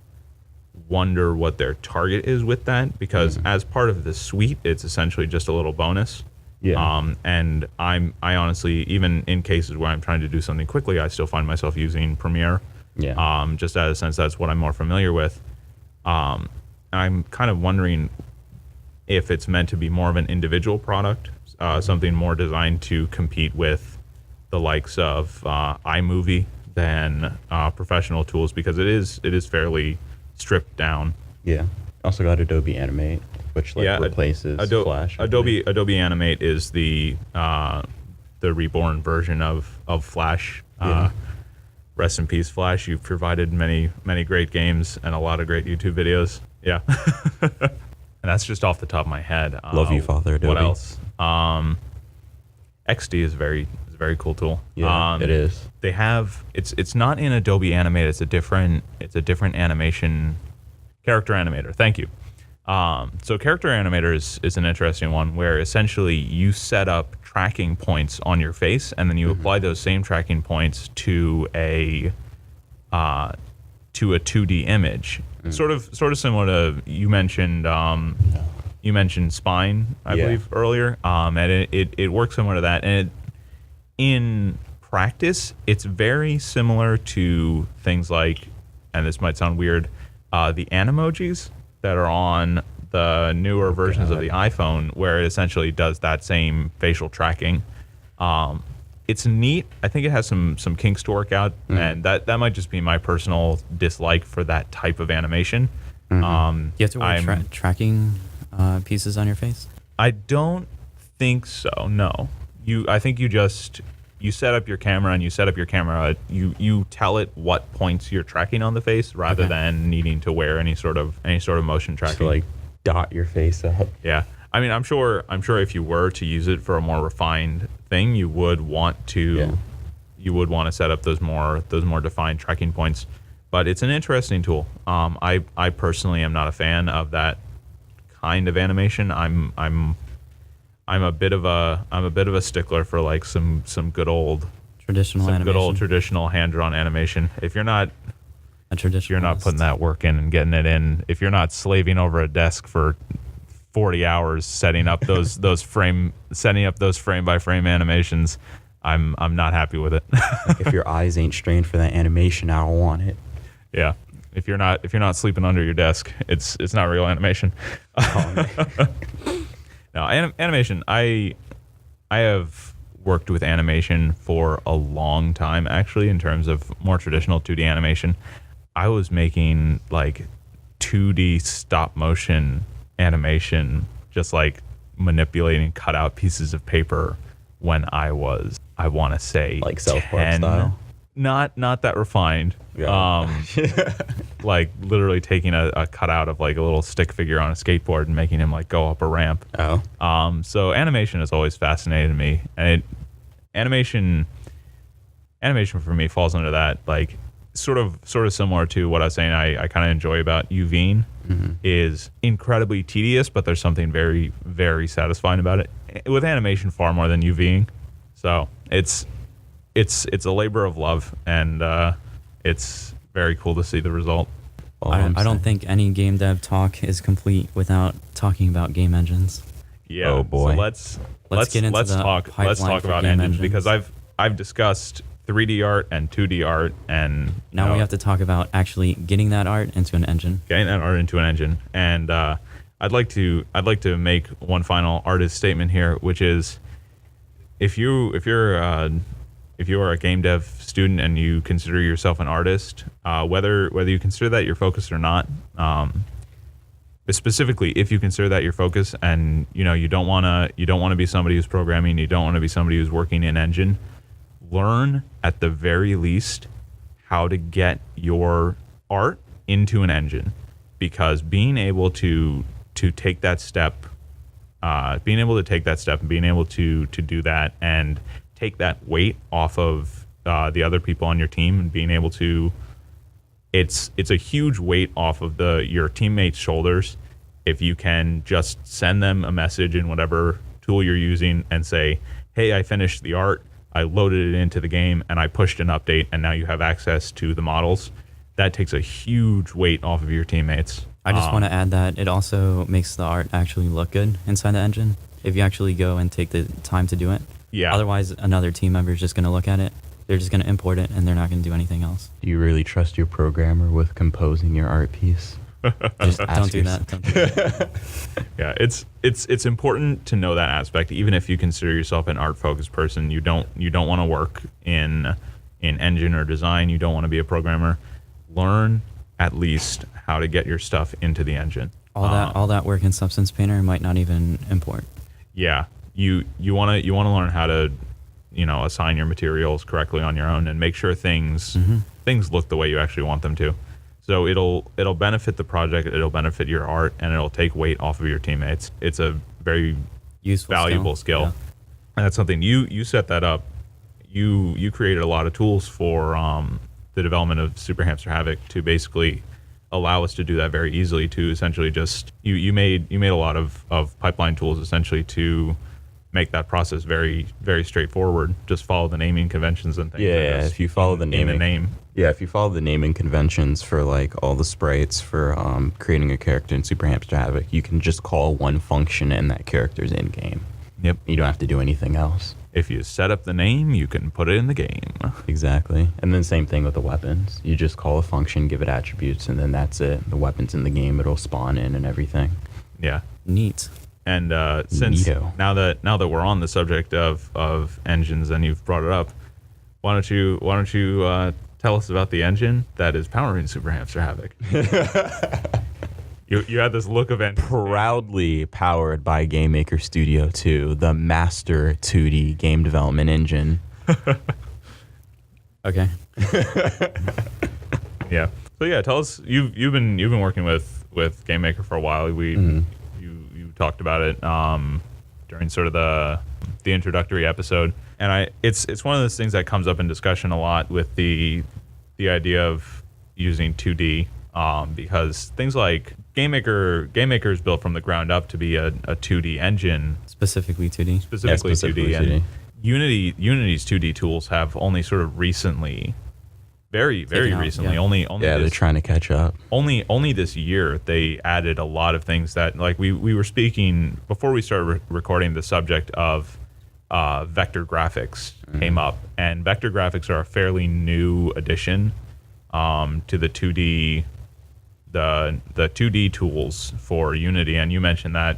Speaker 2: wonder what their target is with that, because as part of the suite, it's essentially just a little bonus.
Speaker 3: Yeah.
Speaker 2: And I honestly, even in cases where I'm trying to do something quickly, I still find myself using Premiere.
Speaker 3: Yeah.
Speaker 2: Just out of sense, that's what I'm more familiar with. I'm kind of wondering if it's meant to be more of an individual product, something more designed to compete with the likes of iMovie than professional tools, because it is fairly stripped down.
Speaker 3: Yeah. Also got Adobe Animate, which replaces Flash.
Speaker 2: Adobe Animate is the reborn version of Flash.
Speaker 3: Yeah.
Speaker 2: Rest in peace, Flash. You've provided many great games and a lot of great YouTube videos. Yeah. And that's just off the top of my head.
Speaker 3: Love you, Father Adobe.
Speaker 2: What else? XD is a very cool tool.
Speaker 3: Yeah, it is.
Speaker 2: They have it's not in Adobe Animate. It's a different animation character animator. Thank you. So character animator is an interesting one, where essentially you set up tracking points on your face, and then you apply those same tracking points to a 2D image. Sort of similar to you mentioned spine, I believe, earlier. And it works similar to that. And in practice, it's very similar to things like, and this might sound weird, the Animojis that are on the newer versions of the iPhone, where it essentially does that same facial tracking. It's neat. I think it has some kinks to work out, and that might just be my personal dislike for that type of animation.
Speaker 1: You have to wear tracking pieces on your face?
Speaker 2: I don't think so. No. I think you set up your camera, and you tell it what points you're tracking on the face, rather than needing to wear any sort of motion tracking.
Speaker 3: To like dot your face up.
Speaker 2: Yeah. I mean, I'm sure if you were to use it for a more refined thing, you would want to set up those more defined tracking points. But it's an interesting tool. I personally am not a fan of that kind of animation. I'm a bit of a stickler for like some good old traditional hand-drawn animation. If you're not putting that work in and getting it in, if you're not slaving over a desk for 40 hours setting up those frame by frame animations, I'm not happy with it.
Speaker 3: Like if your eyes ain't strained for that animation, I don't want it.
Speaker 2: Yeah. If you're not sleeping under your desk, it's not real animation. No, animation. I have worked with animation for a long time, actually, in terms of more traditional 2D animation. I was making like 2D stop motion animation, just like manipulating cutout pieces of paper when I want to say
Speaker 3: like self-part style.
Speaker 2: Not that refined.
Speaker 3: Yeah.
Speaker 2: Like literally taking a cutout of like a little stick figure on a skateboard and making him like go up a ramp.
Speaker 3: Oh.
Speaker 2: So animation has always fascinated me, and animation for me falls under that, like sort of similar to what I was saying. I kind of enjoy about UVing is incredibly tedious, but there's something very, very satisfying about it. With animation, far more than UVing. So it's a labor of love, and it's very cool to see the result.
Speaker 1: I don't think any game dev talk is complete without talking about game engines.
Speaker 2: Yeah.
Speaker 3: Oh boy.
Speaker 2: So
Speaker 1: let's get into
Speaker 2: let's
Speaker 1: the
Speaker 2: talk about engines, because I've discussed 3D art and 2D art, and
Speaker 1: now we have to talk about actually getting that art into an engine.
Speaker 2: And I'd like to make one final artist statement here, which is if you're if you are a game dev student and you consider yourself an artist, whether you consider that your focus or not, but specifically if you consider that your focus, and you don't want to be somebody who's programming, you don't want to be somebody who's working in engine, learn at the very least how to get your art into an engine, because being able to take that step, and being able to do that and take that weight off of the other people on your team, and being able to, it's a huge weight off of your teammates' shoulders if you can just send them a message in whatever tool you're using and say, hey, I finished the art, I loaded it into the game, and I pushed an update, and now you have access to the models. That takes a huge weight off of your teammates.
Speaker 1: I just want to add that it also makes the art actually look good inside the engine if you actually go and take the time to do it.
Speaker 2: Yeah.
Speaker 1: Otherwise, another team member is just going to look at it. They're just going to import it, and they're not going to do anything else.
Speaker 3: Do you really trust your programmer with composing your art piece? Just
Speaker 1: Don't do that. Don't do that.
Speaker 2: Yeah, it's important to know that aspect. Even if you consider yourself an art-focused person, you don't want to work in engine or design. You don't want to be a programmer. Learn at least how to get your stuff into the engine.
Speaker 1: All that work in Substance Painter might not even import.
Speaker 2: Yeah, you want to learn how to assign your materials correctly on your own and make sure things look the way you actually want them to. So it'll benefit the project, it'll benefit your art, and it'll take weight off of your teammates. It's a very
Speaker 1: Useful
Speaker 2: valuable skill.
Speaker 1: Yeah.
Speaker 2: And that's something you set that up. You created a lot of tools for the development of Super Hamster Havoc to basically allow us to do that very easily, to essentially just you made a lot of pipeline tools essentially to make that process very, very straightforward. Just follow the naming conventions and things.
Speaker 3: Yeah, if you follow the
Speaker 2: name
Speaker 3: naming, if you follow the naming conventions for like all the sprites for creating a character in Super Hamster Havoc, you can just call one function and that character's in game.
Speaker 2: Yep.
Speaker 3: You don't have to do anything else.
Speaker 2: If you set up the name, you can put it in the game.
Speaker 3: Exactly. And then same thing with the weapons. You just call a function, give it attributes, and then that's it. The weapon's in the game, it'll spawn in and everything.
Speaker 2: Yeah.
Speaker 1: Neat.
Speaker 2: And since
Speaker 3: Neato.
Speaker 2: now that we're on the subject of engines and you've brought it up, why don't you tell us about the engine that is powering Super Hamster Havoc? You had this look of engine.
Speaker 3: Proudly powered by GameMaker Studio 2, the master 2D game development engine.
Speaker 1: Okay.
Speaker 2: Yeah. So yeah, tell us. You've been working with GameMaker for a while. You talked about it during sort of the introductory episode, and it's one of those things that comes up in discussion a lot with the idea of using 2D, because things like GameMaker is built from the ground up to be a 2D engine,
Speaker 1: Specifically 2D.
Speaker 2: specifically 2D,
Speaker 3: 2D.
Speaker 2: and Unity's 2D tools have only sort of recently, very
Speaker 1: Taken out,
Speaker 2: recently,
Speaker 1: yeah.
Speaker 2: only
Speaker 3: Yeah, they're trying to catch up.
Speaker 2: only this year they added a lot of things that, like, we were speaking before we started recording, the subject of vector graphics came up, and vector graphics are a fairly new addition to the 2D the 2D tools for Unity, and you mentioned that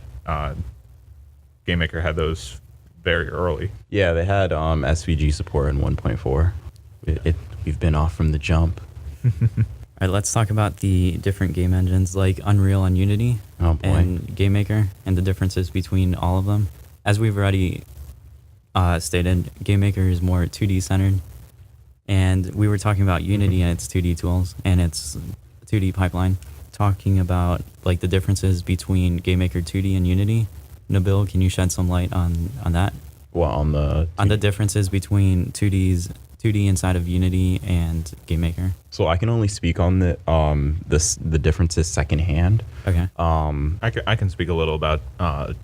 Speaker 2: GameMaker had those very early.
Speaker 3: Yeah, they had SVG support in 1.4. We've been off from the jump.
Speaker 1: All right, let's talk about the different game engines like Unreal and Unity
Speaker 3: Oh boy.
Speaker 1: and GameMaker and the differences between all of them. As we've already stated, GameMaker is more 2D centered, and we were talking about Unity and its 2D tools and its 2D pipeline, talking about like the differences between GameMaker 2D and Unity. Nabil, can you shed some light on that?
Speaker 3: Well, on the
Speaker 1: Differences between 2D inside of Unity and GameMaker.
Speaker 3: so I can only speak on the differences secondhand.
Speaker 1: Okay.
Speaker 2: I can speak a little about 2D.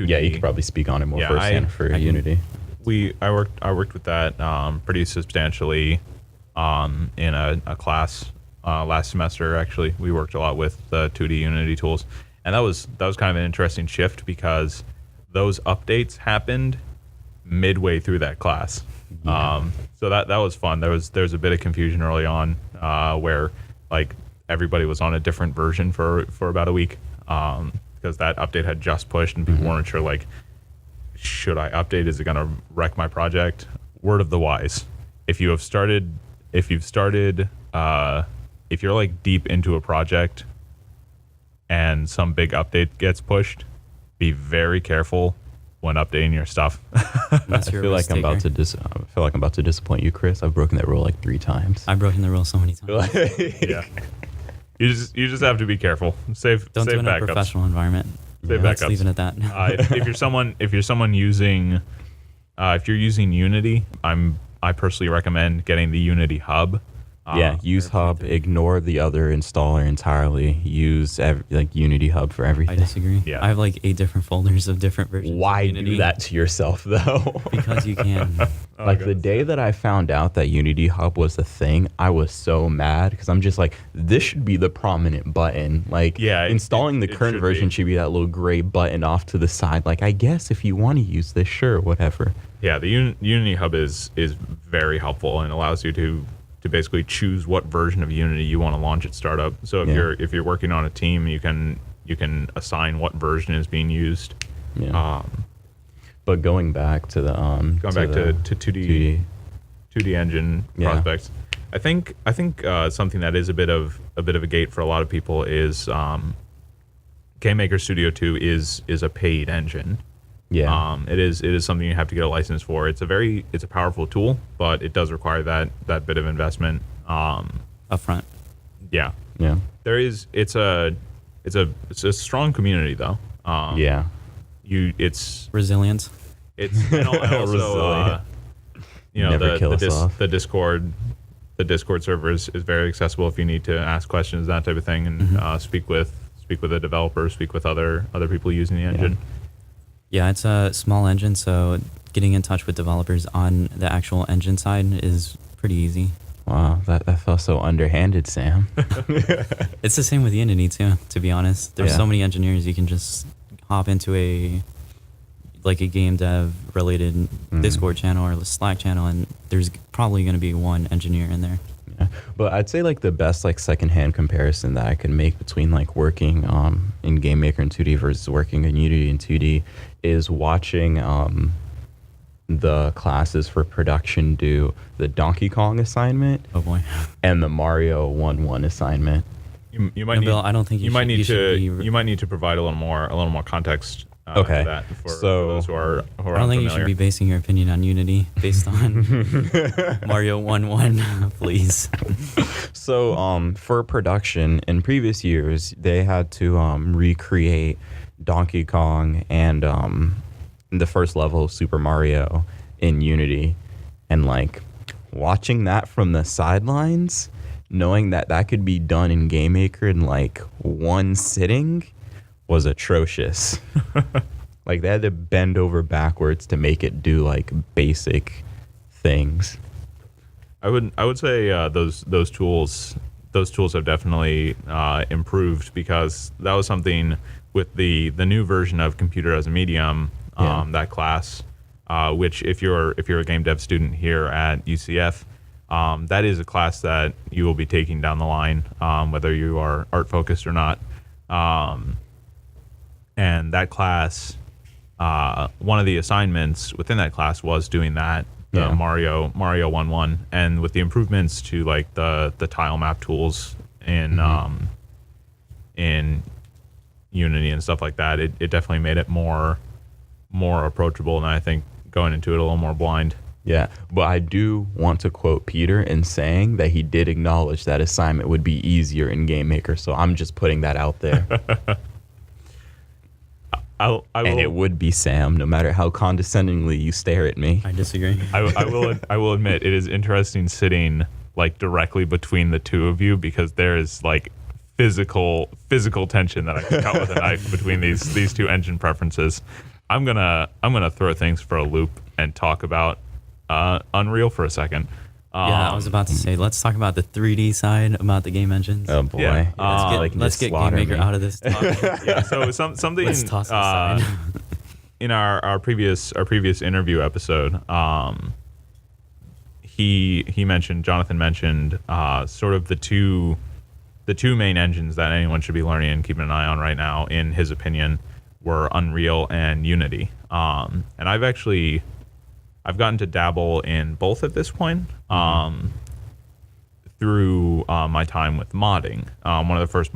Speaker 3: Yeah, you could probably speak on it more
Speaker 2: Yeah,
Speaker 3: firsthand for Unity.
Speaker 2: I worked with that pretty substantially in a class last semester. Actually, we worked a lot with the 2D Unity tools, and that was kind of an interesting shift because those updates happened midway through that class.
Speaker 3: Yeah.
Speaker 2: So that was fun. There was a bit of confusion early on where like everybody was on a different version for about a week because that update had just pushed and people weren't sure, like, should I update? Is it going to wreck my project? Word of the wise, if you've started, if you're like deep into a project and some big update gets pushed, be very careful when updating your stuff.
Speaker 3: I feel like I'm about to disappoint you, Chris. I've broken that rule like 3 times.
Speaker 1: I've broken the rule so many times.
Speaker 2: Yeah. You just have to be careful. Save
Speaker 1: Don't do it in a
Speaker 2: backups.
Speaker 1: professional environment.
Speaker 2: Save
Speaker 1: Let's
Speaker 2: backups.
Speaker 1: leave it at that.
Speaker 2: If you're someone using, if you're using Unity, I personally recommend getting the Unity Hub.
Speaker 3: Use Hub. Ignore the other installer entirely. Use Unity Hub for everything.
Speaker 1: I disagree.
Speaker 2: Yeah.
Speaker 1: I have like 8 different folders of different versions.
Speaker 3: Why
Speaker 1: of Unity
Speaker 3: do that to yourself, though?
Speaker 1: Because you can.
Speaker 3: The day that I found out that Unity Hub was a thing, I was so mad because I'm just like, this should be the prominent button. Like, installing the current version should be that little gray button off to the side. Like, I guess if you want to use this, sure, whatever.
Speaker 2: Yeah, the Unity Hub is very helpful and allows you to basically choose what version of Unity you want to launch at startup. So if you're working on a team, you can assign what version is being used.
Speaker 3: Yeah. But going back to the
Speaker 2: to 2D engine prospects, I think something that is a bit of a gate for a lot of people is GameMaker Studio 2 is a paid engine.
Speaker 3: Yeah.
Speaker 2: It is something you have to get a license for. It's a powerful tool, but it does require that bit of investment
Speaker 1: Upfront.
Speaker 2: Yeah.
Speaker 3: Yeah.
Speaker 2: It's a strong community though. It's
Speaker 1: Resilience.
Speaker 2: It's and also
Speaker 3: Never kill us off.
Speaker 2: the Discord server is very accessible if you need to ask questions, that type of thing, and speak with a developer, speak with other people using the engine.
Speaker 1: Yeah, it's a small engine, so getting in touch with developers on the actual engine side is pretty easy.
Speaker 3: Wow, that felt so underhanded, Sam.
Speaker 1: It's the same with Unity too, to be honest. There's so many engineers, you can just hop into a Gamedev related Discord channel or Slack channel, and there's probably going to be one engineer in there.
Speaker 3: Yeah. But I'd say the best secondhand comparison that I can make between working in GameMaker in 2D versus working in Unity in 2D is watching the classes for production do the Donkey Kong assignment.
Speaker 1: Oh boy.
Speaker 3: And the Mario 1-1 assignment.
Speaker 2: You might need.
Speaker 1: Bill, I don't think
Speaker 2: you might need to provide a little more context. To that for those who are
Speaker 1: I don't think you should be basing your opinion on Unity based on Mario 1-1, please.
Speaker 3: So for production in previous years, they had to recreate Donkey Kong and the first level of Super Mario in Unity, and watching that from the sidelines, knowing that could be done in GameMaker in one sitting was atrocious. They had to bend over backwards to make it do basic things.
Speaker 2: I would say those tools have definitely improved, because that was something with the new version of Computer as a Medium, that class, which if you're a game dev student here at UCF, that is a class that you will be taking down the line, whether you are art focused or not. And that class, one of the assignments within that class was doing that, the Mario 1-1, and with the improvements to the tile map tools in Unity and stuff like that, it definitely made it more approachable, and I think going into it a little more blind.
Speaker 3: Yeah, but I do want to quote Peter in saying that he did acknowledge that assignment would be easier in GameMaker, so I'm just putting that out there. And it would be, Sam, no matter how condescendingly you stare at me.
Speaker 1: I disagree.
Speaker 2: I will admit, it is interesting sitting directly between the two of you, because there is physical tension that I can cut with a knife between these two engine preferences. I'm gonna throw things for a loop and talk about Unreal for a second.
Speaker 1: I was about to say, let's talk about the 3D side about the game engines.
Speaker 3: Oh boy,
Speaker 2: yeah.
Speaker 1: Let's get GameMaker out of this talk.
Speaker 2: Yeah, so something.
Speaker 1: Let's toss it aside.
Speaker 2: In our previous interview episode, Jonathan mentioned sort of the two main engines that anyone should be learning and keeping an eye on right now, in his opinion, were Unreal and Unity. And I've actually I've gotten to dabble in both at this point. Through my time with modding. One of the first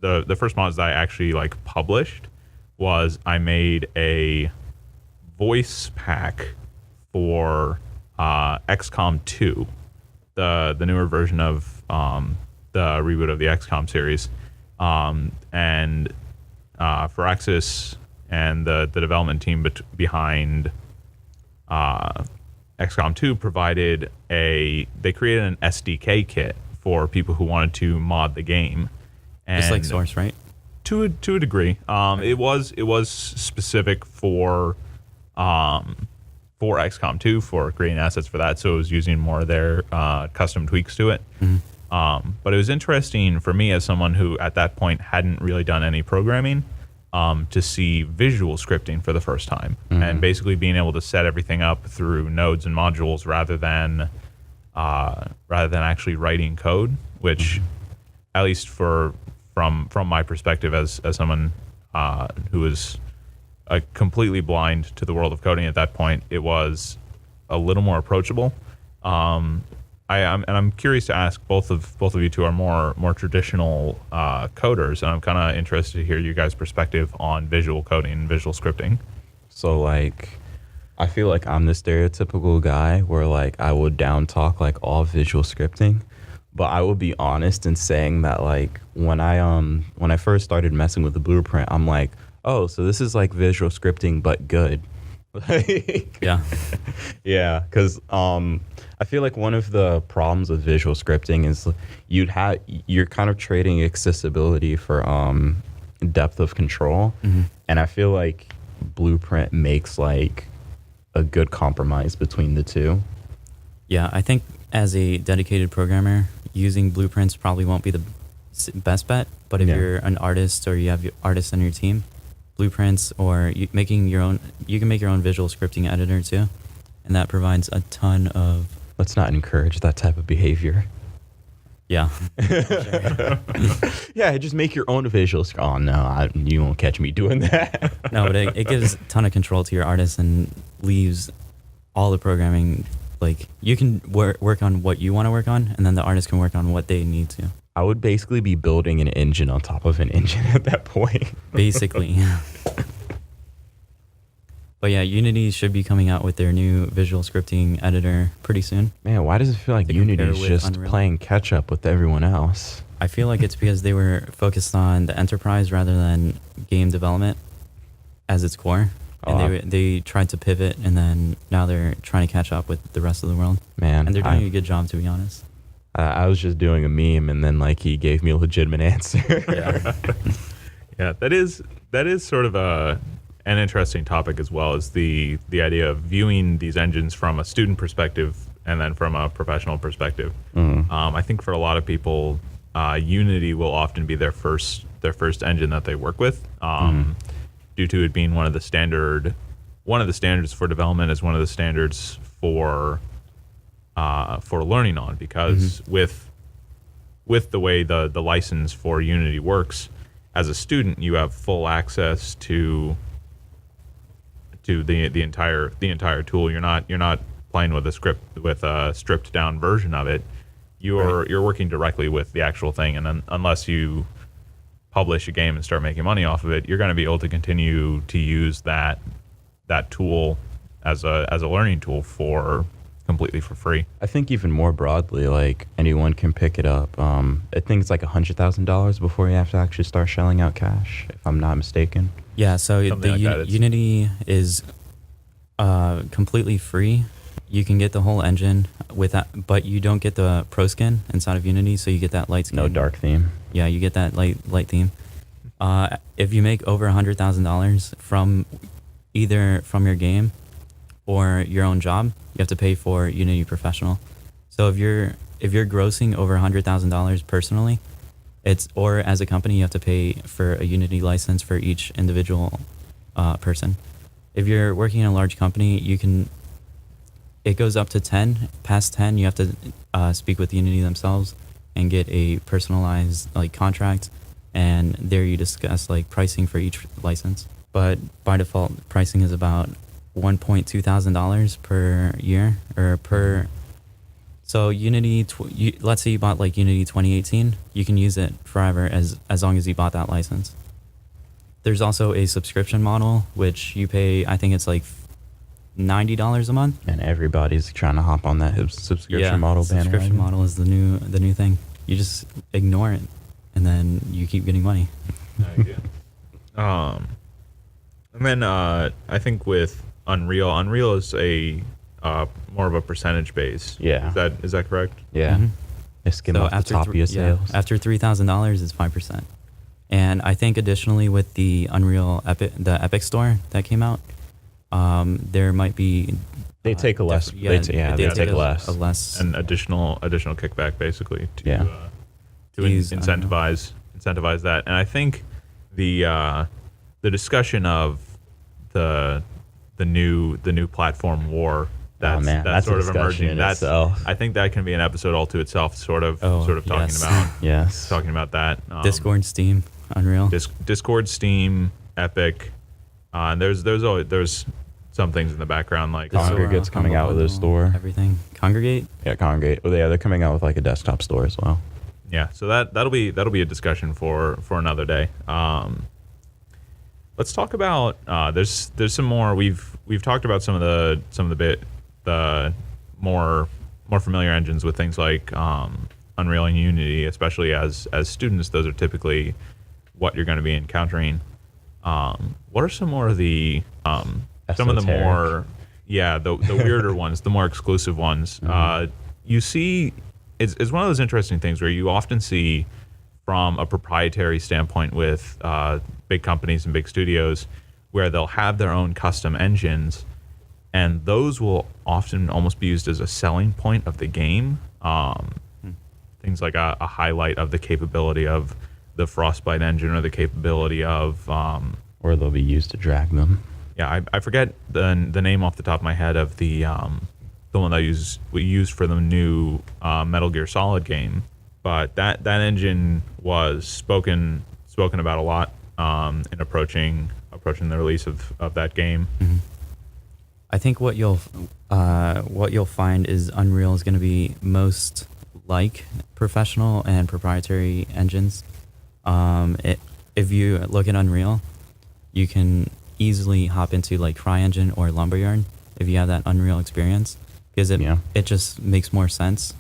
Speaker 2: the first mods that I actually like published was I made a voice pack for XCOM 2, the newer version of the reboot of the XCOM series, and Firaxis and the development team behind XCOM 2 provided they created an SDK kit for people who wanted to mod the game. And
Speaker 1: Just like Source, right?
Speaker 2: To a degree. It was specific for XCOM 2 for creating assets for that, so it was using more of their custom tweaks to it. But it was interesting for me as someone who at that point hadn't really done any programming to see visual scripting for the first time, and basically being able to set everything up through nodes and modules rather than actually writing code, which at least from my perspective as someone who was completely blind to the world of coding at that point, it was a little more approachable. I'm curious to ask both of you two are more traditional coders, and I'm kind of interested to hear you guys' perspective on visual coding and visual scripting.
Speaker 3: So like, I feel like I'm the stereotypical guy where like I would down talk like all visual scripting, but I will be honest in saying that like when I first started messing with the blueprint, I'm like, oh, so this is like visual scripting but good.
Speaker 1: Yeah.
Speaker 3: Yeah, because I feel like one of the problems with visual scripting is you're kind of trading accessibility for depth of control, and I feel like Blueprint makes like a good compromise between the two.
Speaker 1: Yeah, I think as a dedicated programmer, using blueprints probably won't be the best bet. But if you're an artist or you have artists on your team, blueprints or you can make your own visual scripting editor too, and that provides a ton of.
Speaker 3: Let's not encourage that type of behavior.
Speaker 1: Yeah.
Speaker 3: Yeah, just make your own visuals. Oh no, you won't catch me doing that.
Speaker 1: No, but it gives a ton of control to your artists and leaves all the programming. Like you can work on what you want to work on, and then the artist can work on what they need to.
Speaker 3: I would basically be building an engine on top of an engine at that point.
Speaker 1: Basically. But yeah, Unity should be coming out with their new visual scripting editor pretty soon.
Speaker 3: Man, why does it feel like
Speaker 1: To
Speaker 3: Unity
Speaker 1: compare
Speaker 3: is
Speaker 1: with
Speaker 3: just
Speaker 1: Unreal.
Speaker 3: playing catch up with everyone else?
Speaker 1: I feel like it's because they were focused on the enterprise rather than game development as its core. And they tried to pivot, and then now they're trying to catch up with the rest of the world.
Speaker 3: Man,
Speaker 1: And they're doing a good job, to be honest.
Speaker 3: I was just doing a meme, and then like he gave me a legitimate answer.
Speaker 1: Yeah.
Speaker 2: Yeah, that is sort of an interesting topic as well, as the idea of viewing these engines from a student perspective and then from a professional perspective. I think for a lot of people, Unity will often be their first engine that they work with, due to it being one of the standards for development, as one of the standards for learning on, because with the way the license for Unity works, as a student you have full access to the entire tool. You're not playing with a stripped down version of it. You're working directly with the actual thing, and then unless you publish a game and start making money off of it, you're going to be able to continue to use that tool as a learning tool completely for free.
Speaker 3: I think even more broadly, like anyone can pick it up. I think it's like $100,000 before you have to actually start shelling out cash, if I'm not mistaken.
Speaker 1: Yeah, so
Speaker 2: Something like that.
Speaker 1: Unity is completely free. You can get the whole engine with that, but you don't get the pro skin inside of Unity, so you get that light skin.
Speaker 3: No dark theme.
Speaker 1: Yeah, you get that light theme. If you make over $100,000 from either from your game or your own job, you have to pay for Unity Professional. So if you're grossing over $100,000 personally, or as a company, you have to pay for a Unity license for each individual person. If you're working in a large company, it goes up to 10. Past 10, you have to speak with Unity themselves and get a personalized contract, and there you discuss pricing for each license. But by default, pricing is about $1,200 per year or per. So Unity, let's say you bought like Unity 2018, you can use it forever as long as you bought that license. There's also a subscription model, which you pay, I think it's like $90 a month.
Speaker 3: And everybody's trying to hop on that subscription model bandwagon.
Speaker 1: Subscription model is the new thing. You just ignore it, and then you keep getting money.
Speaker 2: And then I think with Unreal is a more of a percentage base.
Speaker 3: Yeah.
Speaker 2: Is that correct?
Speaker 3: Yeah.
Speaker 1: Mhm.
Speaker 3: They skim off the top of your sales.
Speaker 1: After $3,000 is 5%. And I think additionally with the Unreal the Epic Store that came out, there might be
Speaker 3: They take a less.
Speaker 1: they
Speaker 3: take less.
Speaker 1: a less
Speaker 2: An additional kickback basically to
Speaker 3: Yeah.
Speaker 2: to
Speaker 1: Use
Speaker 2: incentivize that. And I think the discussion of the new platform war that's
Speaker 3: that's
Speaker 2: sort
Speaker 3: a
Speaker 2: of
Speaker 3: discussion
Speaker 2: emerging.
Speaker 3: in
Speaker 2: That's
Speaker 3: itself.
Speaker 2: I think that can be an episode all to itself. Sort of talking
Speaker 1: yes.
Speaker 2: about
Speaker 3: Yes.
Speaker 2: talking about that.
Speaker 1: Discord, Steam, Unreal.
Speaker 2: Discord, Steam, Epic. And there's some things in the background like
Speaker 3: Congregate's coming out with a store.
Speaker 1: Everything. Congregate.
Speaker 3: Yeah, Congregate. Well, yeah, they're coming out with like a desktop store as well.
Speaker 2: yeah. So that'll be a discussion for another day. Let's talk about there's some more. We've talked about some of the more familiar engines with things like Unreal and Unity, especially as students. Those are typically what you're going to be encountering. What are some more of the some of the more the weirder ones, the more exclusive ones?
Speaker 3: Mm-hmm.
Speaker 2: You see, it's one of those interesting things where you often see from a proprietary standpoint with big companies and big studios where they'll have their own custom engines, and those will often almost be used as a selling point of the game. Things like a highlight of the capability of the Frostbite engine or the capability of
Speaker 3: Or they'll be used to drag them.
Speaker 2: yeah, I forget the name off the top of my head of the one that we used for the new Metal Gear Solid game, but that engine was spoken about a lot in approaching the release of that game.
Speaker 1: Mm-hmm. I think what you'll find is Unreal is going to be most like professional and proprietary engines. If you look at Unreal, you can easily hop into like CryEngine or Lumberyard if you have that Unreal experience, because it just makes more sense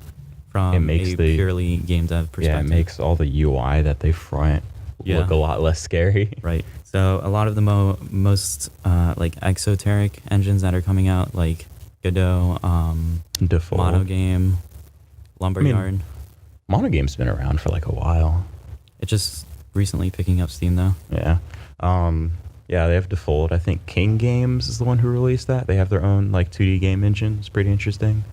Speaker 1: from a purely game dev perspective.
Speaker 3: Yeah, it makes all the UI that they front look a lot less scary.
Speaker 1: Right. So a lot of the most like exoteric engines that are coming out, like Godot,
Speaker 3: Default.
Speaker 1: Monogame, Lumberyard.
Speaker 3: Monogame's been around for like a while.
Speaker 1: It's just recently picking up steam though.
Speaker 3: Yeah. Yeah, they have Default. I think King Games is the one who released that. They have their own like 2D game engine. It's pretty interesting.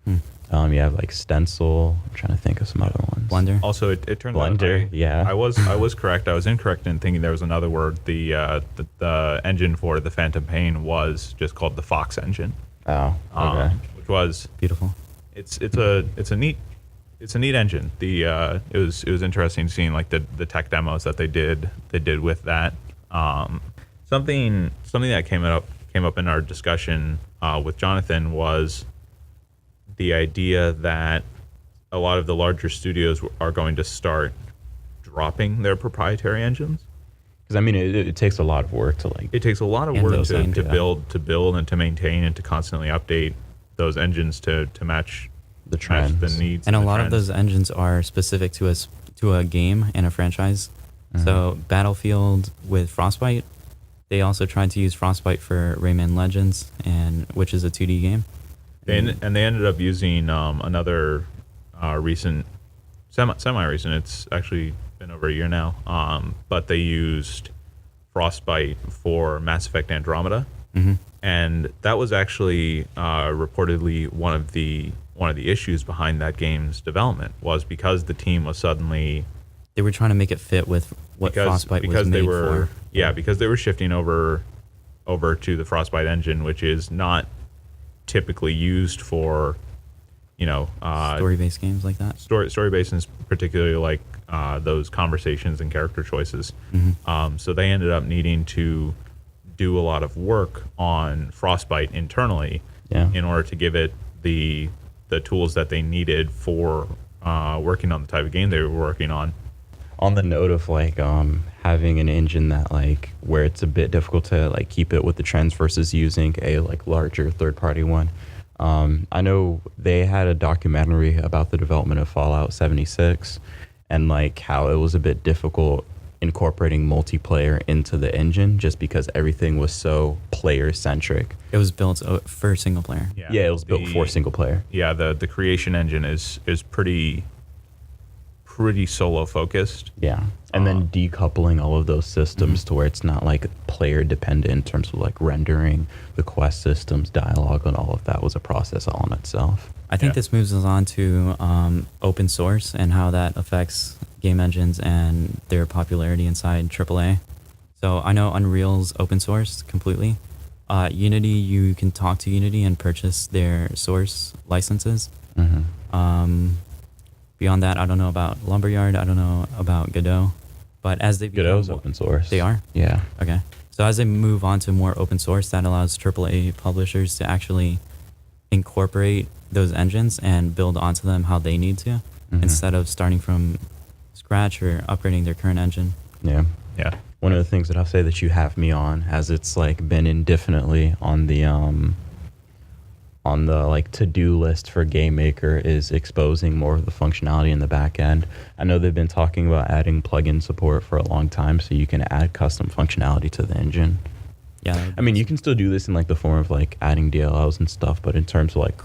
Speaker 3: You have like Stencil. I'm trying to think of some other ones.
Speaker 1: Blender.
Speaker 2: Also, it turns
Speaker 3: Blender,
Speaker 2: out
Speaker 3: yeah.
Speaker 2: I was correct. I was incorrect in thinking there was another word. The engine for the Phantom Pain was just called the Fox engine.
Speaker 3: Oh, okay.
Speaker 2: Which was
Speaker 1: Beautiful.
Speaker 2: it's a neat engine. It was interesting seeing like the tech demos that they did with that. Something that came up in our discussion with Jonathan was the idea that a lot of the larger studios are going to start dropping their proprietary engines.
Speaker 3: Because I mean, it takes a lot of work to like.
Speaker 2: It takes a lot of
Speaker 1: And
Speaker 2: work
Speaker 1: those things,
Speaker 2: to build and to maintain and to constantly update those engines to match
Speaker 3: The trends.
Speaker 2: the needs
Speaker 1: And a
Speaker 2: the
Speaker 1: lot of
Speaker 2: trends.
Speaker 1: those engines are specific to a game and a franchise. So Battlefield with Frostbite, they also tried to use Frostbite for Rayman Legends, which is a 2D game.
Speaker 2: They ended up using another recent, semi-recent. It's actually been over a year now. But they used Frostbite for Mass Effect Andromeda, and that was actually reportedly one of the issues behind that game's development was because the team was suddenly
Speaker 1: They were trying to make it fit with what Frostbite was made for.
Speaker 2: Yeah, because they were shifting over to the Frostbite engine, which is not typically used for,
Speaker 1: Story-based games like that.
Speaker 2: story-based, and particularly like those conversations and character choices. So they ended up needing to do a lot of work on Frostbite internally
Speaker 3: Yeah.
Speaker 2: in order to give it the tools that they needed for working on the type of game they were working on.
Speaker 3: On the note of like having an engine that like where it's a bit difficult to like keep it with the trends versus using a like larger third-party one. I know they had a documentary about the development of Fallout 76 and like how it was a bit difficult incorporating multiplayer into the engine just because everything was so player centric.
Speaker 1: It was built for single player.
Speaker 3: Yeah, it was built for single player.
Speaker 2: Yeah, the creation engine is pretty solo focused.
Speaker 3: Yeah. And then decoupling all of those systems to where it's not like player dependent in terms of like rendering the quest systems, dialogue, and all of that was a process all in itself.
Speaker 1: I think
Speaker 2: Yeah.
Speaker 1: this moves us on to open source and how that affects game engines and their popularity inside AAA. So I know Unreal's open source completely. Unity, you can talk to Unity and purchase their source licenses. Beyond that, I don't know about Lumberyard. I don't know about Godot. But as they
Speaker 3: Godot's
Speaker 1: become,
Speaker 3: open source.
Speaker 1: They are?
Speaker 3: Yeah.
Speaker 1: Okay. So as they move on to more open source, that allows AAA publishers to actually incorporate those engines and build onto them how they need to, instead of starting from scratch or upgrading their current engine.
Speaker 3: Yeah.
Speaker 2: Yeah.
Speaker 3: One of the things that I'll say that you have me on, as it's like been indefinitely on the like to-do list for GameMaker, is exposing more of the functionality in the back end. I know they've been talking about adding plugin support for a long time, so you can add custom functionality to the engine.
Speaker 1: Yeah.
Speaker 3: I mean, you can still do this in like the form of like adding DLLs and stuff, but in terms of like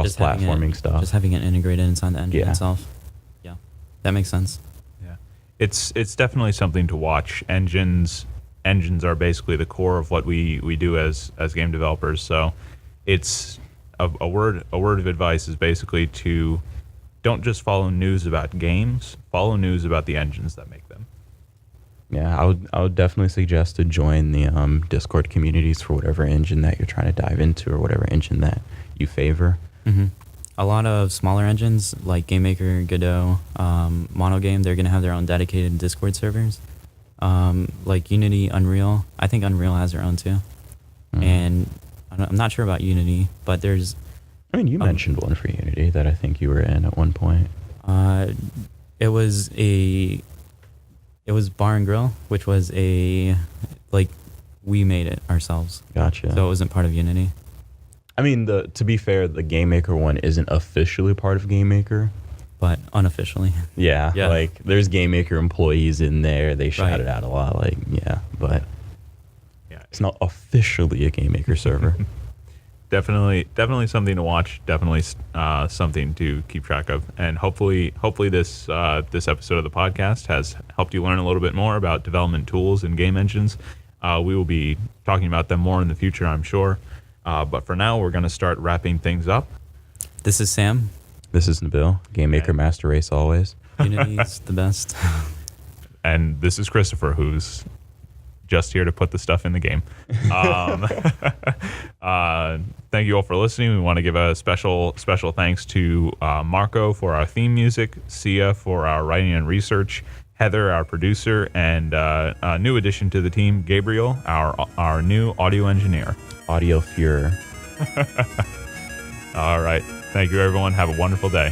Speaker 1: Just having
Speaker 3: cross-platforming
Speaker 1: it-
Speaker 3: stuff.
Speaker 1: Just having it integrated inside the engine
Speaker 3: Yeah.
Speaker 1: itself. Yeah. That makes sense.
Speaker 2: Yeah. It's definitely something to watch. Engines are basically the core of what we do as game developers. So it's a word of advice is basically to don't just follow news about games, follow news about the engines that make them.
Speaker 3: Yeah, I would definitely suggest to join the Discord communities for whatever engine that you're trying to dive into or whatever engine that you favor.
Speaker 1: A lot of smaller engines like GameMaker, Godot, Monogame, they're going to have their own dedicated Discord servers. Like Unity, Unreal. I think Unreal has their own too. And I'm not sure about Unity, but there's...
Speaker 3: I mean, you mentioned one for Unity that I think you were in at one point.
Speaker 1: It was Bar and Grill, which was we made it ourselves.
Speaker 3: Gotcha.
Speaker 1: So it wasn't part of Unity.
Speaker 3: I mean, to be fair, the GameMaker one isn't officially part of GameMaker.
Speaker 1: But unofficially.
Speaker 3: Yeah,
Speaker 1: Yeah.
Speaker 3: like there's GameMaker employees in there. They shout
Speaker 1: Right.
Speaker 3: it out a lot. Like, yeah, but
Speaker 2: Yeah.
Speaker 3: it's not officially a GameMaker server.
Speaker 2: Definitely something to watch. Definitely something to keep track of. And hopefully this episode of the podcast has helped you learn a little bit more about development tools and game engines. We will be talking about them more in the future, I'm sure. But for now, we're going to start wrapping things up.
Speaker 1: This is Sam.
Speaker 3: This is Nabil, GameMaker Master Race always.
Speaker 1: Unity's the best.
Speaker 2: And this is Christopher, who's just here to put the stuff in the game. Thank you all for listening. We want to give a special thanks to Marco for our theme music, Sia for our writing and research, Heather, our producer, and a new addition to the team, Gabriel, our new audio engineer.
Speaker 3: Audio Furor.
Speaker 2: All right. Thank you, everyone. Have a wonderful day.